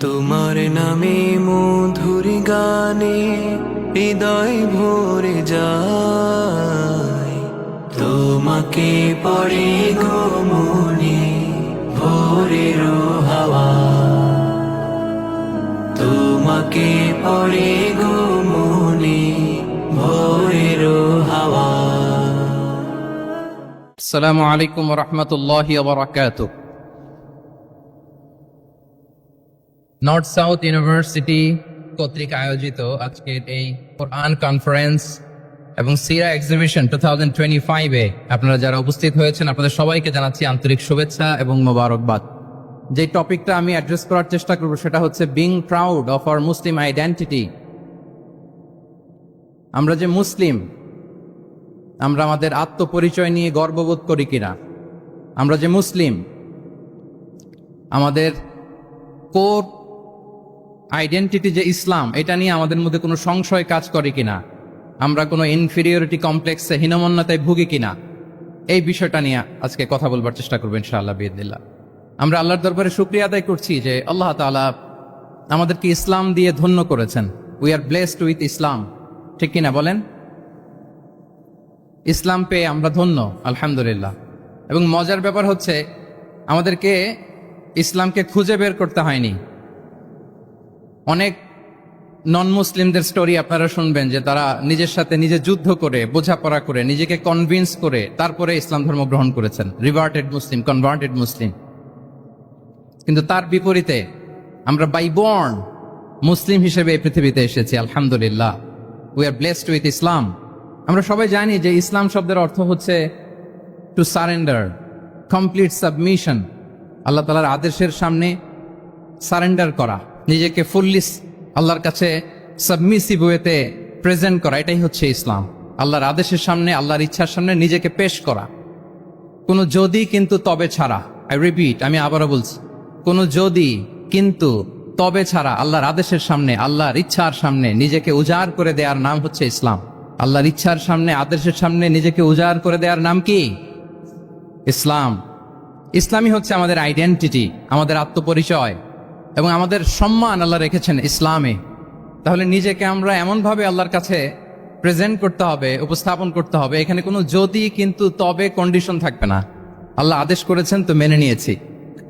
তোমার নামে মধুর গানে হৃদয় ভরে যায়, তোমাকে পড়ে গো মনে ভোরের হাওয়া, তোমাকে পড়ে গো মনে ভোরের হাওয়া। আসসালামু আলাইকুম ওয়া রাহমাতুল্লাহি ওয়া বারাকাতুহু। নর্থ সাউথ ইউনিভার্সিটি কর্তৃক আয়োজিত আজকের এই কোরআন কনফারেন্স এবং সিরা এক্সিবিশন 2025-এ আপনারা যারা উপস্থিত হয়েছেন আপনাদের সবাইকে জানাচ্ছি আন্তরিক শুভেচ্ছা এবং মোবারকবাদ। যে টপিকটা আমি অ্যাড্রেস করার চেষ্টা করব সেটা হচ্ছে being proud of our Muslim identity. আমরা যে মুসলিম, আমরা আমাদের আত্মপরিচয় নিয়ে গর্ববোধ করি কিনা? আমরা যে মুসলিম, আমাদের কোর আইডেন্টিটি যে ইসলাম, এটা নিয়ে আমাদের মধ্যে কোনো সংশয় কাজ করে কিনা? আমরা কোনো ইনফিরিয়রিটি কমপ্লেক্সে হীনমন্যতায় ভুগি কিনা? এই বিষয়টা নিয়ে আজকে কথা বলবার চেষ্টা করবো ইনশাআল্লাহ বিইذনিল্লাহ। আমরা আল্লাহর দরবারে শুকরিয়া আদায় করছি যে আল্লাহ তাআলা আমাদেরকে ইসলাম দিয়ে ধন্য করেছেন। উই আর ব্লেসড উইথ ইসলাম, ঠিক কিনা বলেন? ইসলাম পেয়ে আমরা ধন্য, আলহামদুলিল্লাহ। এবং মজার ব্যাপার হচ্ছে আমাদেরকে ইসলামকে খুঁজে বের করতে হয়নি। অনেক নন মুসলিমদের স্টোরি আপনারা শুনবেন যে তারা নিজের সাথে নিজে যুদ্ধ করে, বোঝাপড়া করে, নিজেকে কনভিন্স করে তারপরে ইসলাম ধর্ম গ্রহণ করেছেন, রিভার্টেড মুসলিম, কনভার্টেড মুসলিম। কিন্তু তার বিপরীতে আমরা বাই বর্ন মুসলিম হিসেবে এই পৃথিবীতে এসেছি, আলহামদুলিল্লাহ। উই আর ব্লেসড উইথ ইসলাম। আমরা সবাই জানি যে ইসলাম শব্দের অর্থ হচ্ছে টু সারেন্ডার, কমপ্লিট সাবমিশন। আল্লাহ তাআলার আদেশের সামনে সারেন্ডার করা, নিজেকে ফুললি আল্লাহর কাছে সাবমিসিভ ওয়েতে প্রেজেন্ট করা, এটাই হচ্ছে ইসলাম। আল্লাহর আদেশের সামনে, আল্লাহর ইচ্ছার সামনে নিজেকে পেশ করা, কোনো যদি কিন্তু তবে ছাড়া। আই রিপিট, আমি আবারও বলছি, কোনো যদি কিন্তু তবে ছাড়া আল্লাহর আদেশের সামনে, আল্লাহর ইচ্ছার সামনে নিজেকে উজাড় করে দেওয়ার নাম হচ্ছে ইসলাম। আল্লাহর ইচ্ছার সামনে, আদেশের সামনে নিজেকে উজাড় করে দেওয়ার নাম কি? ইসলাম। ইসলামই হচ্ছে আমাদের আইডেন্টিটি, আমাদের আত্মপরিচয় এবং আমাদের সম্মান আল্লাহ রেখেছেন ইসলামে। তাহলে নিজেকে আমরা এমনভাবে আল্লাহর কাছে প্রেজেন্ট করতে হবে, উপস্থাপন করতে হবে, এখানে কোনো যদি কিন্তু তবে কন্ডিশন থাকবে না। আল্লাহ আদেশ করেছেন তো মেনে নিয়েছি।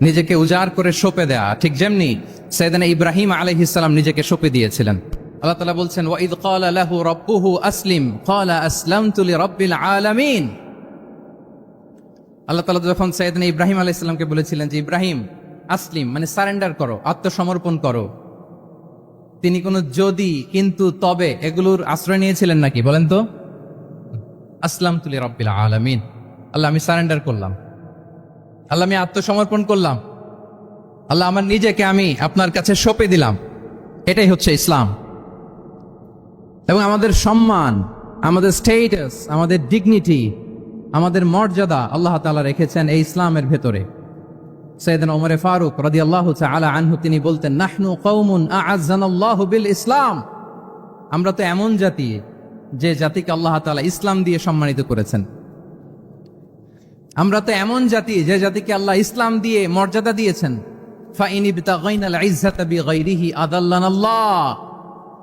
নিজেকে উজাড় করে সঁপে দেয়া, ঠিক যেমনি সাইয়েদনা ইব্রাহিম আলাইহিস সালাম নিজেকে সঁপে দিয়েছিলেন। আল্লাহ তাআলা বলছেন, ওয়া ইয ক্বালা লাহু রাব্বুহু আসলিম ক্বালা আসলামতু লিরাব্বিল আলামিন। আল্লাহ তাআলা যখন সাইয়েদনা ইব্রাহিম আলাইহিস সালামকে বলেছিলেন যে ইব্রাহিম আসলিম মানে সারেন্ডার করো, আত্মসমর্পণ করো, তিনি কোনো যদি কিন্তু তবে এগুলোর আশ্রয় নিয়েছিলেন নাকি? বলেন তো। আসলামতু লিরাব্বিল আলামিন, আল্লাহ আমি সারেন্ডার করলাম, আল্লাহ আমি আত্মসমর্পণ করলাম, আল্লাহ আমার নিজেকে আমি আপনার কাছে সঁপে দিলাম। এটাই হচ্ছে ইসলাম। এবং আমাদের সম্মান, আমাদের স্টেটাস, আমাদের ডিগনিটি, আমাদের মর্যাদা আল্লাহ তাআলা রেখেছেন এই ইসলামের ভেতরে। সাইয়েদনা ওমর ফারুক রাদিয়াল্লাহু তাআলা আনহু তিনি বলতেন, নাহনু কওমুন আ'আজ্জানাল্লাহু বিল ইসলাম। আমরা তো এমন জাতি যে জাতিকে আল্লাহ তাআলা ইসলাম দিয়ে সম্মানিত করেছেন। আমরা তো এমন জাতি যে জাতিকে আল্লাহ ইসলাম দিয়ে মর্যাদা দিয়েছেন। ফাইন ইবতাগাইনাল ইজ্জাতা বিগাইরিহি আদাল্লানাল্লাহ।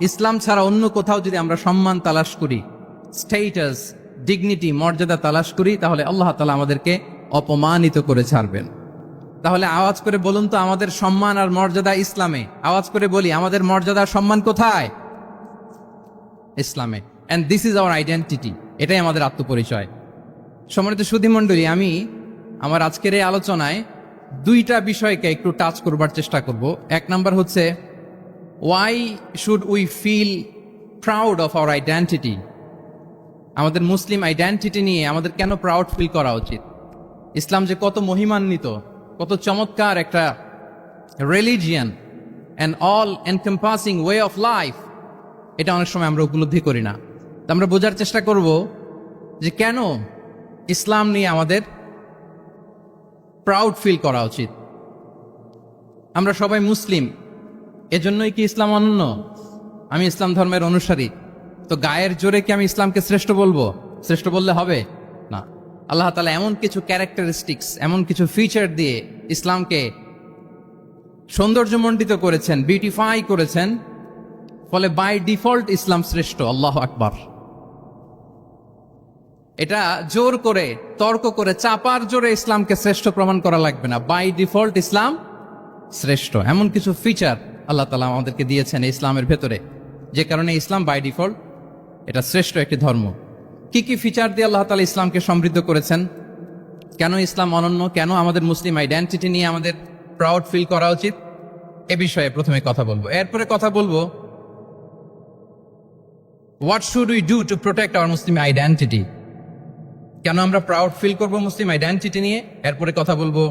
ইসলাম ছাড়া অন্য কোথাও যদি আমরা সম্মান তালাশ করি, স্টেটাস, ডিগনিটি, মর্যাদা তালাশ করি, তাহলে আল্লাহ তাআলা আমাদেরকে অপমানিত করে ছাড়বেন। তাহলে আওয়াজ করে বলুন তো, আমাদের সম্মান আর মর্যাদা ইসলামে। আওয়াজ করে বলি, আমাদের মর্যাদা সম্মান কোথায়? ইসলামে। And this is our identity. এটাই আমাদের আত্মপরিচয়। সম্মানিত সুধীমণ্ডলী, আমি আমার আজকের এই আলোচনায় দুইটা বিষয়কে একটু টাচ করবার চেষ্টা করব। এক নাম্বার হচ্ছে, why should we feel proud of our identity. আমাদের মুসলিম আইডেন্টিটি নিয়ে আমাদের কেন প্রাউড ফিল করা উচিত? ইসলাম যে কত মহিমান্বিত, কত চমৎকার একটা religion and all encompassing way of life, এটা অনেক সময় আমরা উপলব্ধি করি না। তো আমরা বোঝার চেষ্টা করব যে কেন ইসলাম নিয়ে আমাদের প্রাউড ফিল করা উচিত। আমরা সবাই মুসলিম, এজন্যই কি ইসলাম অনন্য? আমি ইসলাম ধর্মের অনুসারী, তো গায়ের জোরে কি আমি ইসলামকে শ্রেষ্ঠ বলবো? শ্রেষ্ঠ বললে হবে না। আল্লাহ তাআলা এমন কিছু ক্যারেক্টারিস্টিক্স, এমন কিছু ফিচার দিয়ে ইসলামকে সৌন্দর্যমণ্ডিত করেছেন, বিউটিফাই করেছেন, ফলে বাই ডিফল্ট ইসলাম শ্রেষ্ঠ। আল্লাহু আকবার। এটা জোর করে, তর্ক করে, চাপার জোরে ইসলামকে শ্রেষ্ঠ প্রমাণ করা লাগবে না। বাই ডিফল্ট ইসলাম শ্রেষ্ঠ। এমন কিছু ফিচার আল্লাহ তাআলা আমাদেরকে দিয়েছেন ইসলামের ভেতরে, যে কারণে ইসলাম বাই ডিফল্ট এটা শ্রেষ্ঠ একটি ধর্ম। কি কি ফিচার দিয়ে আল্লাহ তাআলা ইসলামকে সমৃদ্ধ করেছেন? কেন ইসলাম অনন্য? কেন আমাদের মুসলিম আইডেন্টিটি নিয়ে আমাদের প্রাউড ফিল করা উচিত? এ বিষয়ে প্রথমে কথা বলবো। এরপরে কথা বলবো what should we do to protect our Muslim identity. কেন আমরা প্রাউড ফিল করব মুসলিম আইডেন্টিটি নিয়ে? এরপরে কথা বলবো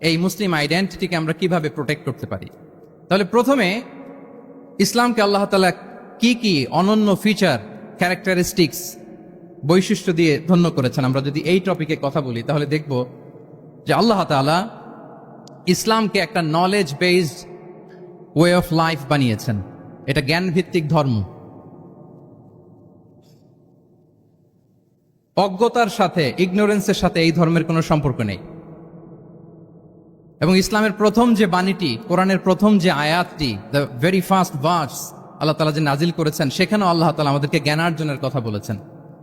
এই মুসলিম আইডেন্টিটিকে আমরা কিভাবে প্রোটেক্ট করতে পারি। তাহলে প্রথমে ইসলামকে আল্লাহ তাআলা কি কি অনন্য ফিচার, ক্যারেক্টারিস্টিক্স, বৈশিষ্ট্য দিয়ে ধন্য করেছেন। আমরা যদি এই টপিকে কথা বলি তাহলে দেখব যে আল্লাহ তাআলা ইসলামকে একটা knowledge based way of life বানিয়েছেন। এটা জ্ঞান ভিত্তিক ধর্ম। অজ্ঞতার সাথে, ইগনোরেন্সের সাথে এই ধর্মের কোনো সম্পর্ক নেই। এবং ইসলামের প্রথম যে বাণীটি, কোরআনের প্রথম যে আয়াতটি, দ্য ভেরি ফার্স্ট ভার্স আল্লাহ তাআলা যে নাজিল করেছেন, সেখানেও আল্লাহ তাআলা আমাদেরকে জ্ঞানার্জনের কথা বলেছেন।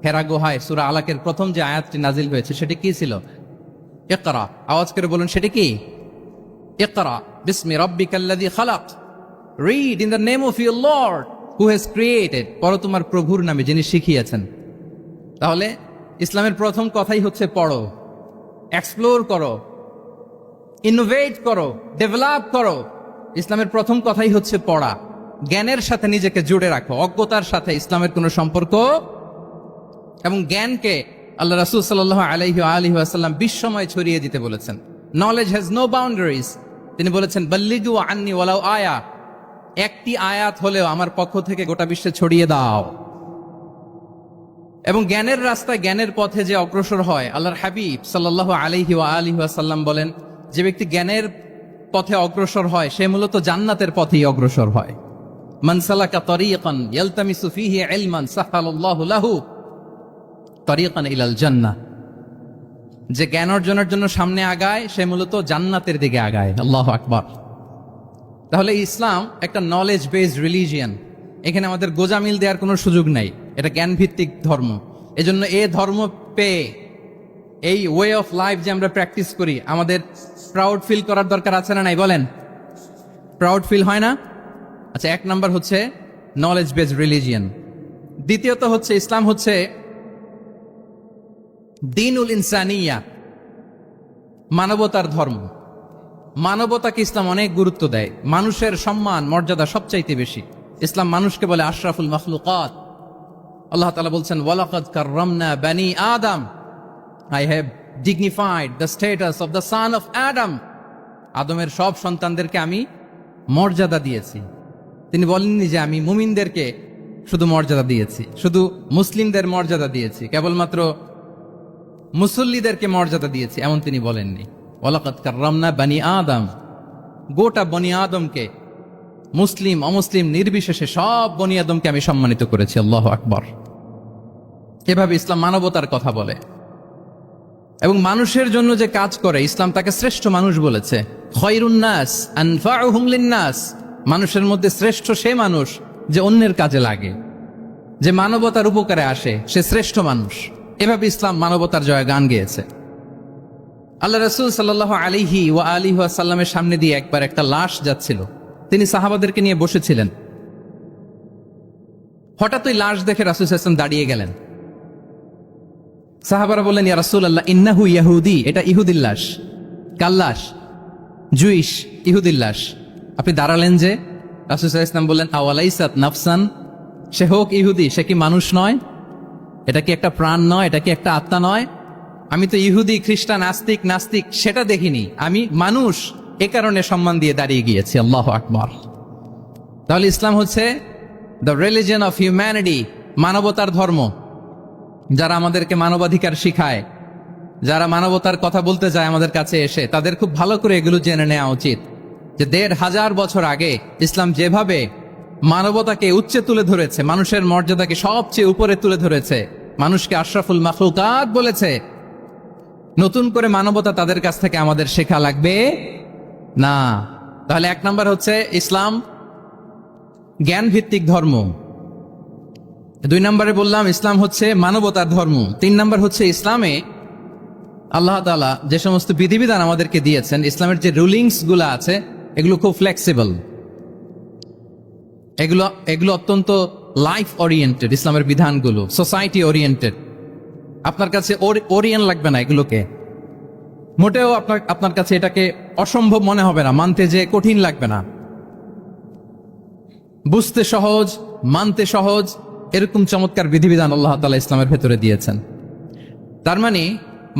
হেরা গুহায় সূরা আলাকের প্রথম যে আয়াতটি নাজিল হয়েছে সেটি কি ছিল? ইকরা। আওয়াজ করে বলুন, সেটি কি? ইকরা বিসমি রাব্বিকাল্লাযী খালাক, read in the name of your Lord who has created. পড়ো তোমার প্রভুর নামে যিনি শিখিয়েছেন। তাহলে ইসলামের প্রথম কথাই হচ্ছে পড়ো, এক্সপ্লোর করো, ইনোভেট করো, ডেভেলপ করো। ইসলামের প্রথম কথাই হচ্ছে পড়া। জ্ঞানের সাথে নিজেকে জুড়ে রাখো, অজ্ঞতার সাথে ইসলামের কোনো সম্পর্ক। এবং জ্ঞানকে আল্লাহ রাসূল সাল্লাল্লাহু আলাইহি ওয়া আলিহি ওয়াসাল্লাম বিশ্বময় ছড়িয়ে দিতে বলেছেন। Knowledge has no boundaries. তিনি বলেছেন বাল্লিগু আন্নি ওয়ালাউ আয়া, একটি আয়াত হলেও আমার পক্ষ থেকে গোটা বিশ্বে ছড়িয়ে দাও। এবং জ্ঞানের রাস্তায়, জ্ঞানের পথে যে অগ্রসর হয়, আল্লাহর হাবিব সাল্লাল্লাহু আলাইহি ওয়া আলিহি ওয়াসাল্লাম বলেন, যে ব্যক্তি জ্ঞানের পথে অগ্রসর হয় সে মূলত জান্নাতের পথেই অগ্রসর হয়। মান সালাকা তরিকান ইয়ালতামিসু ফীহি ইলমান সাহালাল্লাহু লাহু তরিকান ইলাল জান্নাহ। যে জ্ঞান অর্জনের জন্য সামনে আগায় সে মূলত জান্নাতের দিকে আগায়। আল্লাহু আকবার। তাহলে ইসলাম একটা নলেজ বেসড রিলিজিয়ান। এখানে আমাদের গোজামিল দেওয়ার কোনো সুযোগ নাই। এটা জ্ঞান ভিত্তিক ধর্ম। এজন্য এই ধর্ম পেয়ে এই ওয়ে অফ লাইফ যে আমরা প্র্যাকটিস করি, আমাদের প্রাউড ফিল করার দরকার আছে না নাই? বলেন, প্রাউড ফিল হয় না? আচ্ছা, এক নাম্বার হচ্ছে নলেজ বেসড রিলিজিয়ান। দ্বিতীয়ত হচ্ছে ইসলাম হচ্ছে দ্বীনুল ইনসানিয়া, মানবতার ধর্ম। মানবতাকে ইসলাম অনেক গুরুত্ব দেয়। মানুষের সম্মান, মর্যাদা সবচাইতে বেশি। ইসলাম মানুষকে বলে আশরাফুল মাখলুকাত। আল্লাহ তাআলা বলছেন ওয়ালাকাদ কাররামনা বানি আদম, I have dignified the status of the son of Adam. আদমের সব সন্তানদেরকে আমি মর্যাদা দিয়েছি। তিনি বলেননি যে আমি মুমিনদেরকে শুধু মর্যাদা দিয়েছি, শুধু মুসলিমদের মর্যাদা দিয়েছি, কেবলমাত্র মুসল্লিদেরকে মর্যাদা দিয়েছি, এমন তিনি বলেননি। ওয়ালাকাদ কাররামনা বানি আদম, গোটা বনি আদমকে, মুসলিম অমুসলিম নির্বিশেষে সব বনি আদমকে আমি সম্মানিত করেছি। আল্লাহু আকবার। এভাবে ইসলাম মানবতার কথা বলে এবং মানুষের জন্য যে কাজ করে ইসলাম তাকে শ্রেষ্ঠ মানুষ বলেছে। খয়রুন নাস আনফাউহুম লিন-নাস, মানুষের মধ্যে শ্রেষ্ঠ সে মানুষ যে অন্যের কাজে লাগে, যে মানবতার উপকারে আসে, সে শ্রেষ্ঠ মানুষ। এভাবে ইসলাম মানবতার জয় গান গেয়েছে। আল্লাহ রাসূল সাল্লাল্লাহু আলাইহি ওয়া আলিহি ওয়াসাল্লামের সামনে দিয়ে একবার একটা লাশ যাচ্ছিল। তিনি সাহাবাদেরকে নিয়ে বসেছিলেন। হঠাৎ ওই লাশ দেখে রাসূল সাল্লাল্লাহু আলাইহি ওয়াসাল্লাম দাঁড়িয়ে গেলেন। সাহাবারা বললেন, ইয়া রাসূলুল্লাহ ইন্নাহু ইয়াহুদি, এটা ইহুদির লাশ। কার লাশ? জুইশ, ইহুদির লাশ। আপনি দাঁড়ালেন যে? রাসূল সাল্লাল্লাহু আলাইহি ওয়াসাল্লাম বললেন আওয়ালাইসাত নাফসান, সে হোক ইহুদি, সে কি মানুষ নয়? এটা কি একটা প্রাণ নয়? এটা কি একটা আত্মা নয়? আমি তো ইহুদি, খ্রিস্টান, আস্তিক, নাস্তিক সেটা দেখিনি, আমি মানুষ, এ কারণে সম্মান দিয়ে দাঁড়িয়ে গিয়েছি। আল্লাহু আকবার। তাহলে ইসলাম হচ্ছে দ্য রিলিজিয়ন অফ হিউম্যানিটি, মানবতার ধর্ম। যারা আমাদেরকে মানবাধিকার শিখায়, যারা মানবতার কথা বলতে যায় আমাদের কাছে এসে, তাদের খুব ভালো করে এগুলো জেনে নেওয়া উচিত। যে ১৫০০ বছর আগে ইসলাম যেভাবে মানবতাকে উচ্চে তুলে ধরেছে, মানুষের মর্যাদাকে সবচেয়ে উপরে তুলে ধরেছে, মানুষকে আশরাফুল মাখলুকাত বলেছে, নতুন করে মানবতা তাদের কাছ থেকে আমাদের শেখা লাগবে না। তাহলে ১ নাম্বার হচ্ছে ইসলাম জ্ঞান ভিত্তিক ধর্ম, ২ নম্বরে বললাম ইসলাম হচ্ছে মানবতার ধর্ম, ৩ নম্বর হচ্ছে ইসলামে আল্লাহ তাআলা যে সমস্ত বিধিবিধান আমাদেরকে দিয়েছেন, ইসলামের যে রুলিংস গুলো আছে এগুলো খুব ফ্লেক্সিবল, এগুলো অত্যন্ত লাইফ ওরিয়েন্টেড। ইসলামের বিধানগুলো সোসাইটি ওরিয়েন্টেড। আপনার কাছে ওরিয়েন্ট লাগবে না, এগুলোকে মোটেও আপনার কাছে এটাকে অসম্ভব মনে হবে না, মানতে যে কঠিন লাগবে না, বুঝতে সহজ, মানতে সহজ, এরকম চমৎকার বিধিবিধান আল্লাহ তাআলা ইসলামের ভেতরে দিয়েছেন। তার মানে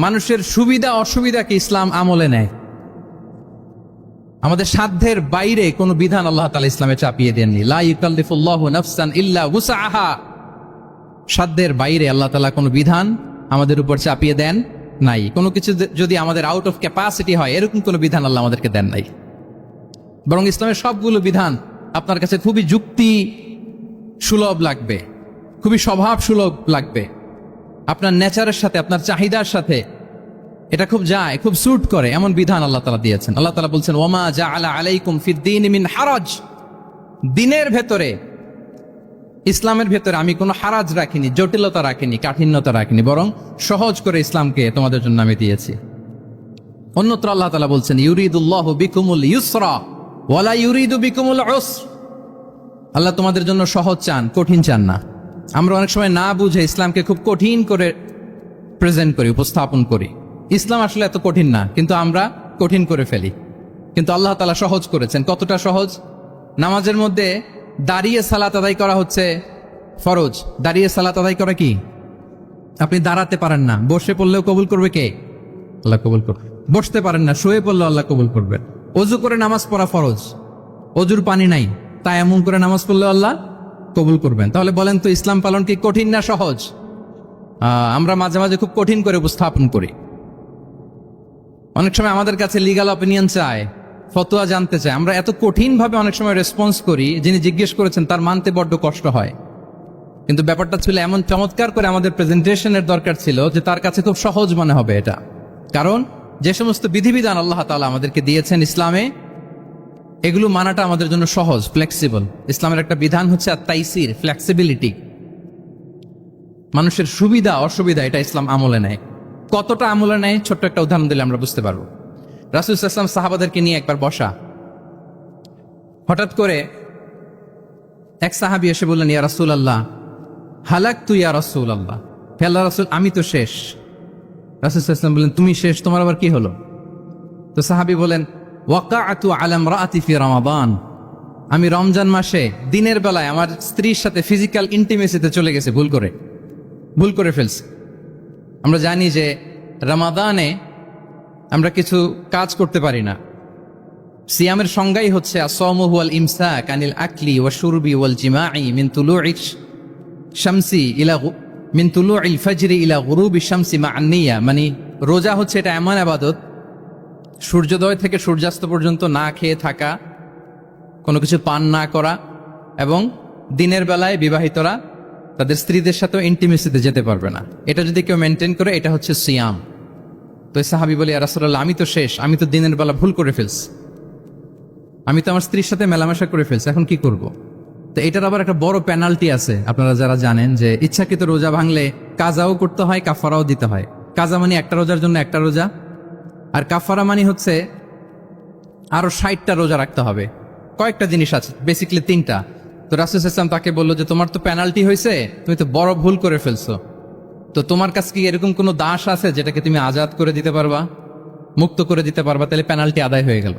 মানুষের সুবিধা অসুবিধাকে ইসলাম আমলে নেয়। আমাদের সাধ্যের বাইরে কোনো বিধান আল্লাহ তাআলা ইসলামে চাপিয়ে দেননি। লা ইউকাল্লিফুল্লাহু নাফসান ইল্লা উসআহা। সাধ্যের বাইরে আল্লাহ তাআলা কোনো বিধান আমাদের উপর চাপিয়ে দেন নাই। কোনো কিছু যদি আমাদের আউট অফ ক্যাপাসিটি হয়, এরকম কোনো বিধান আল্লাহ আমাদেরকে দেন নাই। বরং ইসলামের সবগুলো বিধান আপনার কাছে খুবই যুক্তি সুলভ লাগবে, খুবই স্বভাব সুলভ লাগবে, আপনার নেচারের সাথে, আপনার চাহিদার সাথে এটা খুব যায়, খুব স্যুট করে, এমন বিধান আল্লাহ তাআলা দিয়েছেন। আল্লাহ তাআলা বলছেন, ওয়ামা জাআলা আলাইকুম ফিদ্দীন মিন হারাজ। দিনের ভেতরে, ইসলামের ভেতরে আমি কোনো হারাজ রাখিনি, জটিলতা রাখিনি, কাঠিন্যতা রাখিনি, বরং সহজ করে ইসলামকে তোমাদের জন্য আমি দিয়েছি। অন্যত্র আল্লাহ তাআলা বলছেন, ইউরিদুল্লাহু বিকুমুল ইউসরা ওয়ালা ইউরিদু বিকুমুল উসর। আল্লাহ তোমাদের জন্য সহজ চান, কঠিন চান না। আমরা অনেক সময় না বুঝে ইসলামকে খুব কঠিন করে প্রেজেন্ট করি, উপস্থাপন করি। ইসলাম আসলে এত কঠিন না, কিন্তু আমরা কঠিন করে ফেলি। কিন্তু আল্লাহ তাআলা সহজ করেছেন। কতটা সহজ? নামাজের মধ্যে দাঁড়িয়ে সালাত আদায় করা হচ্ছে ফরজ। দাঁড়িয়ে সালাত আদায় করা কি? আপনি দাঁড়াতে পারেন না, বসে পড়লেও কবুল করবে কে? আল্লাহ কবুল করবে। বসতে পারেন না, শুয়ে পড়লেও আল্লাহ কবুল করবে। অজু করে নামাজ পড়া ফরজ, অজুর পানি নাই, তাই এমন করে নামাজ পড়লেও আল্লাহ কবুল করবেন। তাহলে বলেন তো, ইসলাম পালন কি কঠিন না সহজ? আমরা মাঝে মাঝে খুব কঠিন করে উপস্থাপন করি। অনেক সময় আমাদের কাছে লিগ্যাল অপিনিয়ন চায়, ফতোয়া জানতে চায়। আমরা এত কঠিন ভাবে অনেক সময় রেসপন্স করি, যিনি জিজ্ঞেস করেছেন তার মানতে বড্ড কষ্ট হয়। কিন্তু ব্যাপারটা ছিল এমন চমৎকার করে আমাদের প্রেজেন্টেশনের দরকার ছিল যে তার কাছে খুব সহজ মনে হবে এটা। কারণ যে সমস্ত বিধিবিধান আল্লাহ তাআলা আমাদেরকে দিয়েছেন ইসলামে, এগুলো মানাটা আমাদের জন্য সহজ, ফ্লেক্সিবল। ইসলামের একটা বিধান হচ্ছে আত-তাইসির, ফ্লেক্সিবিলিটি। মানুষের সুবিধা অসুবিধা এটা ইসলাম আমলে নেয়। কতটা আমলে নেয়, ছোট্ট একটা উদাহরণ দিলে আমরা বুঝতে পারবো। রাসূল সাল্লাল্লাহু আলাইহি ওয়াসাল্লাম সাহাবাদেরকে নিয়ে একবার বসা, হঠাৎ করে এক সাহাবী এসে বললেন, ইয়া রাসূলুল্লাহ হালাকতু ইয়া রাসূলুল্লাহ, হে আল্লাহর রাসূল আমি তো শেষ। রাসূল সাল্লাল্লাহু আলাইহি ওয়াসাল্লাম বললেন, তুমি শেষ, তোমার আবার কি হলো? তো সাহাবী বলেন, ওয়াকাআতু আলা ইমরাআতি ফি রমাদান, আমি রমজান মাসে দিনের বেলায় আমার স্ত্রীর সাথে ফিজিক্যাল ইন্টিমেসিতে চলে গেছে, ভুল করে ফেলছি। আমরা জানি যে রমাদানে আমরা কিছু কাজ করতে পারি না। সিয়ামের সংজ্ঞাই হচ্ছে আসসামু হুয়াল ইমসাক আনিল আকলি ওয়া শুরবি ওয়াল জিমাই মিন তুলুইশ শামসি ইলা মিন তুলুইল ফাজরি ইলা গুরুবি শামসি মা আন-নিয়া। মানে রোজা হচ্ছে এটা এমন ইবাদত, সূর্যোদয় থেকে সূর্যাস্ত পর্যন্ত না খেয়ে থাকা, কোনো কিছু পান না করা, এবং দিনের বেলায় বিবাহিতরা তাদের স্ত্রীদের সাথেও ইন্টিমেসিতে যেতে পারবে না। এটা যদি কেউ মেনটেন করে, এটা হচ্ছে সিয়াম। তো সাহাবী বলে, ইয়া রাসূলুল্লাহ আমি তো শেষ, আমি তো দিনের বেলা ভুল করে ফেলছি, আমি তো আমার স্ত্রীর সাথে মেলামেশা করে ফেলছি, এখন কি করব? তো এটার আবার একটা বড় পেনাল্টি আছে। আপনারা যারা জানেন যে ইচ্ছাকৃত রোজা ভাঙলে কাজাও করতে হয়, কাফারাও দিতে হয়। কাজা মানে একটা রোজার জন্য একটা রোজা, আর কাফারা মানে হচ্ছে আরো 60টা রোজা রাখতে হবে। কয়েকটা জিনিস আছে, বেসিক্যালি 3টা। তো রাসূল সাল্লাল্লাহু আলাইহি ওয়াসাল্লাম তাকে বললো যে তোমার তো পেনাল্টি হয়েছে, তুমি তো বড় ভুল করে ফেলছো, তো তোমার কাছে কি এরকম কোনো দাস আছে যেটাকে তুমি আজাদ করে দিতে পারবা, মুক্ত করে দিতে পারবা, তাহলে পেনাল্টি আদায় হয়ে গেল।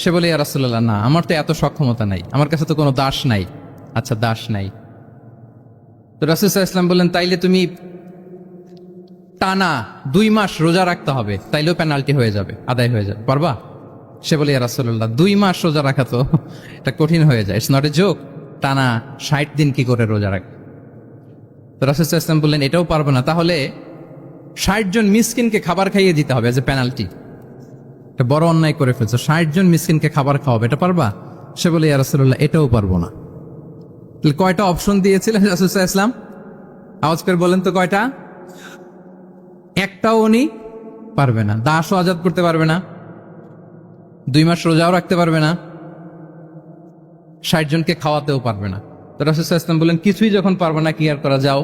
সে বলে, ইয়া রাসূলুল্লাহ না, আমার তো এত সক্ষমতা নাই, আমার কাছে তো কোনো দাস নাই। আচ্ছা দাস নাই। তো রাসূল সাল্লাল্লাহু আলাইহি ওয়াসাল্লাম বললেন, তাইলে তুমি টানা 2 মাস রোজা রাখতে হবে, তাইলেও পেনাল্টি হয়ে যাবে, আদায় হয়ে যাবে, পারবা? সে বলে, ইয়া রাসূলুল্লাহ 2 মাস রোজা রাখা তো এটা কঠিন হয়ে যায়, ইটস নট এ জোক। টানা 60 দিন কি করে রোজা রাখ? তো রাসূল সাল্লাল্লাহু আলাইহি ওয়াসাল্লাম বললেন, এটাও পারবে না, তাহলে 60 জন মিসকিনকে খাবার খাইয়ে দিতে হবে এজ এ পেনাল্টি। একটা বড় অন্যায় করে ফেলছো, 60 জন মিসকিনকে খাবার খাওয়াবে, এটা পারবা? সে বলে, ইয়া রাসূলুল্লাহ, এটাও পারবো না। তাহলে কয়টা অপশন দিয়েছিলেন রাসূল সাল্লাল্লাহু আলাইহি ওয়াসাল্লাম? আওয়াজ করে বলেন তো কয়টা? একটাও উনি পারবে না। দাসও আজাদ করতে পারবে না, 2 মাস রোজাও রাখতে পারবে না, 60 জনকে খাওয়াতেও পারবে না। তো রাসূল সাল্লাল্লাহু আলাইহি ওয়াসাল্লাম বললেন, কিছুই যখন পারবে না, কি আর করা, যাও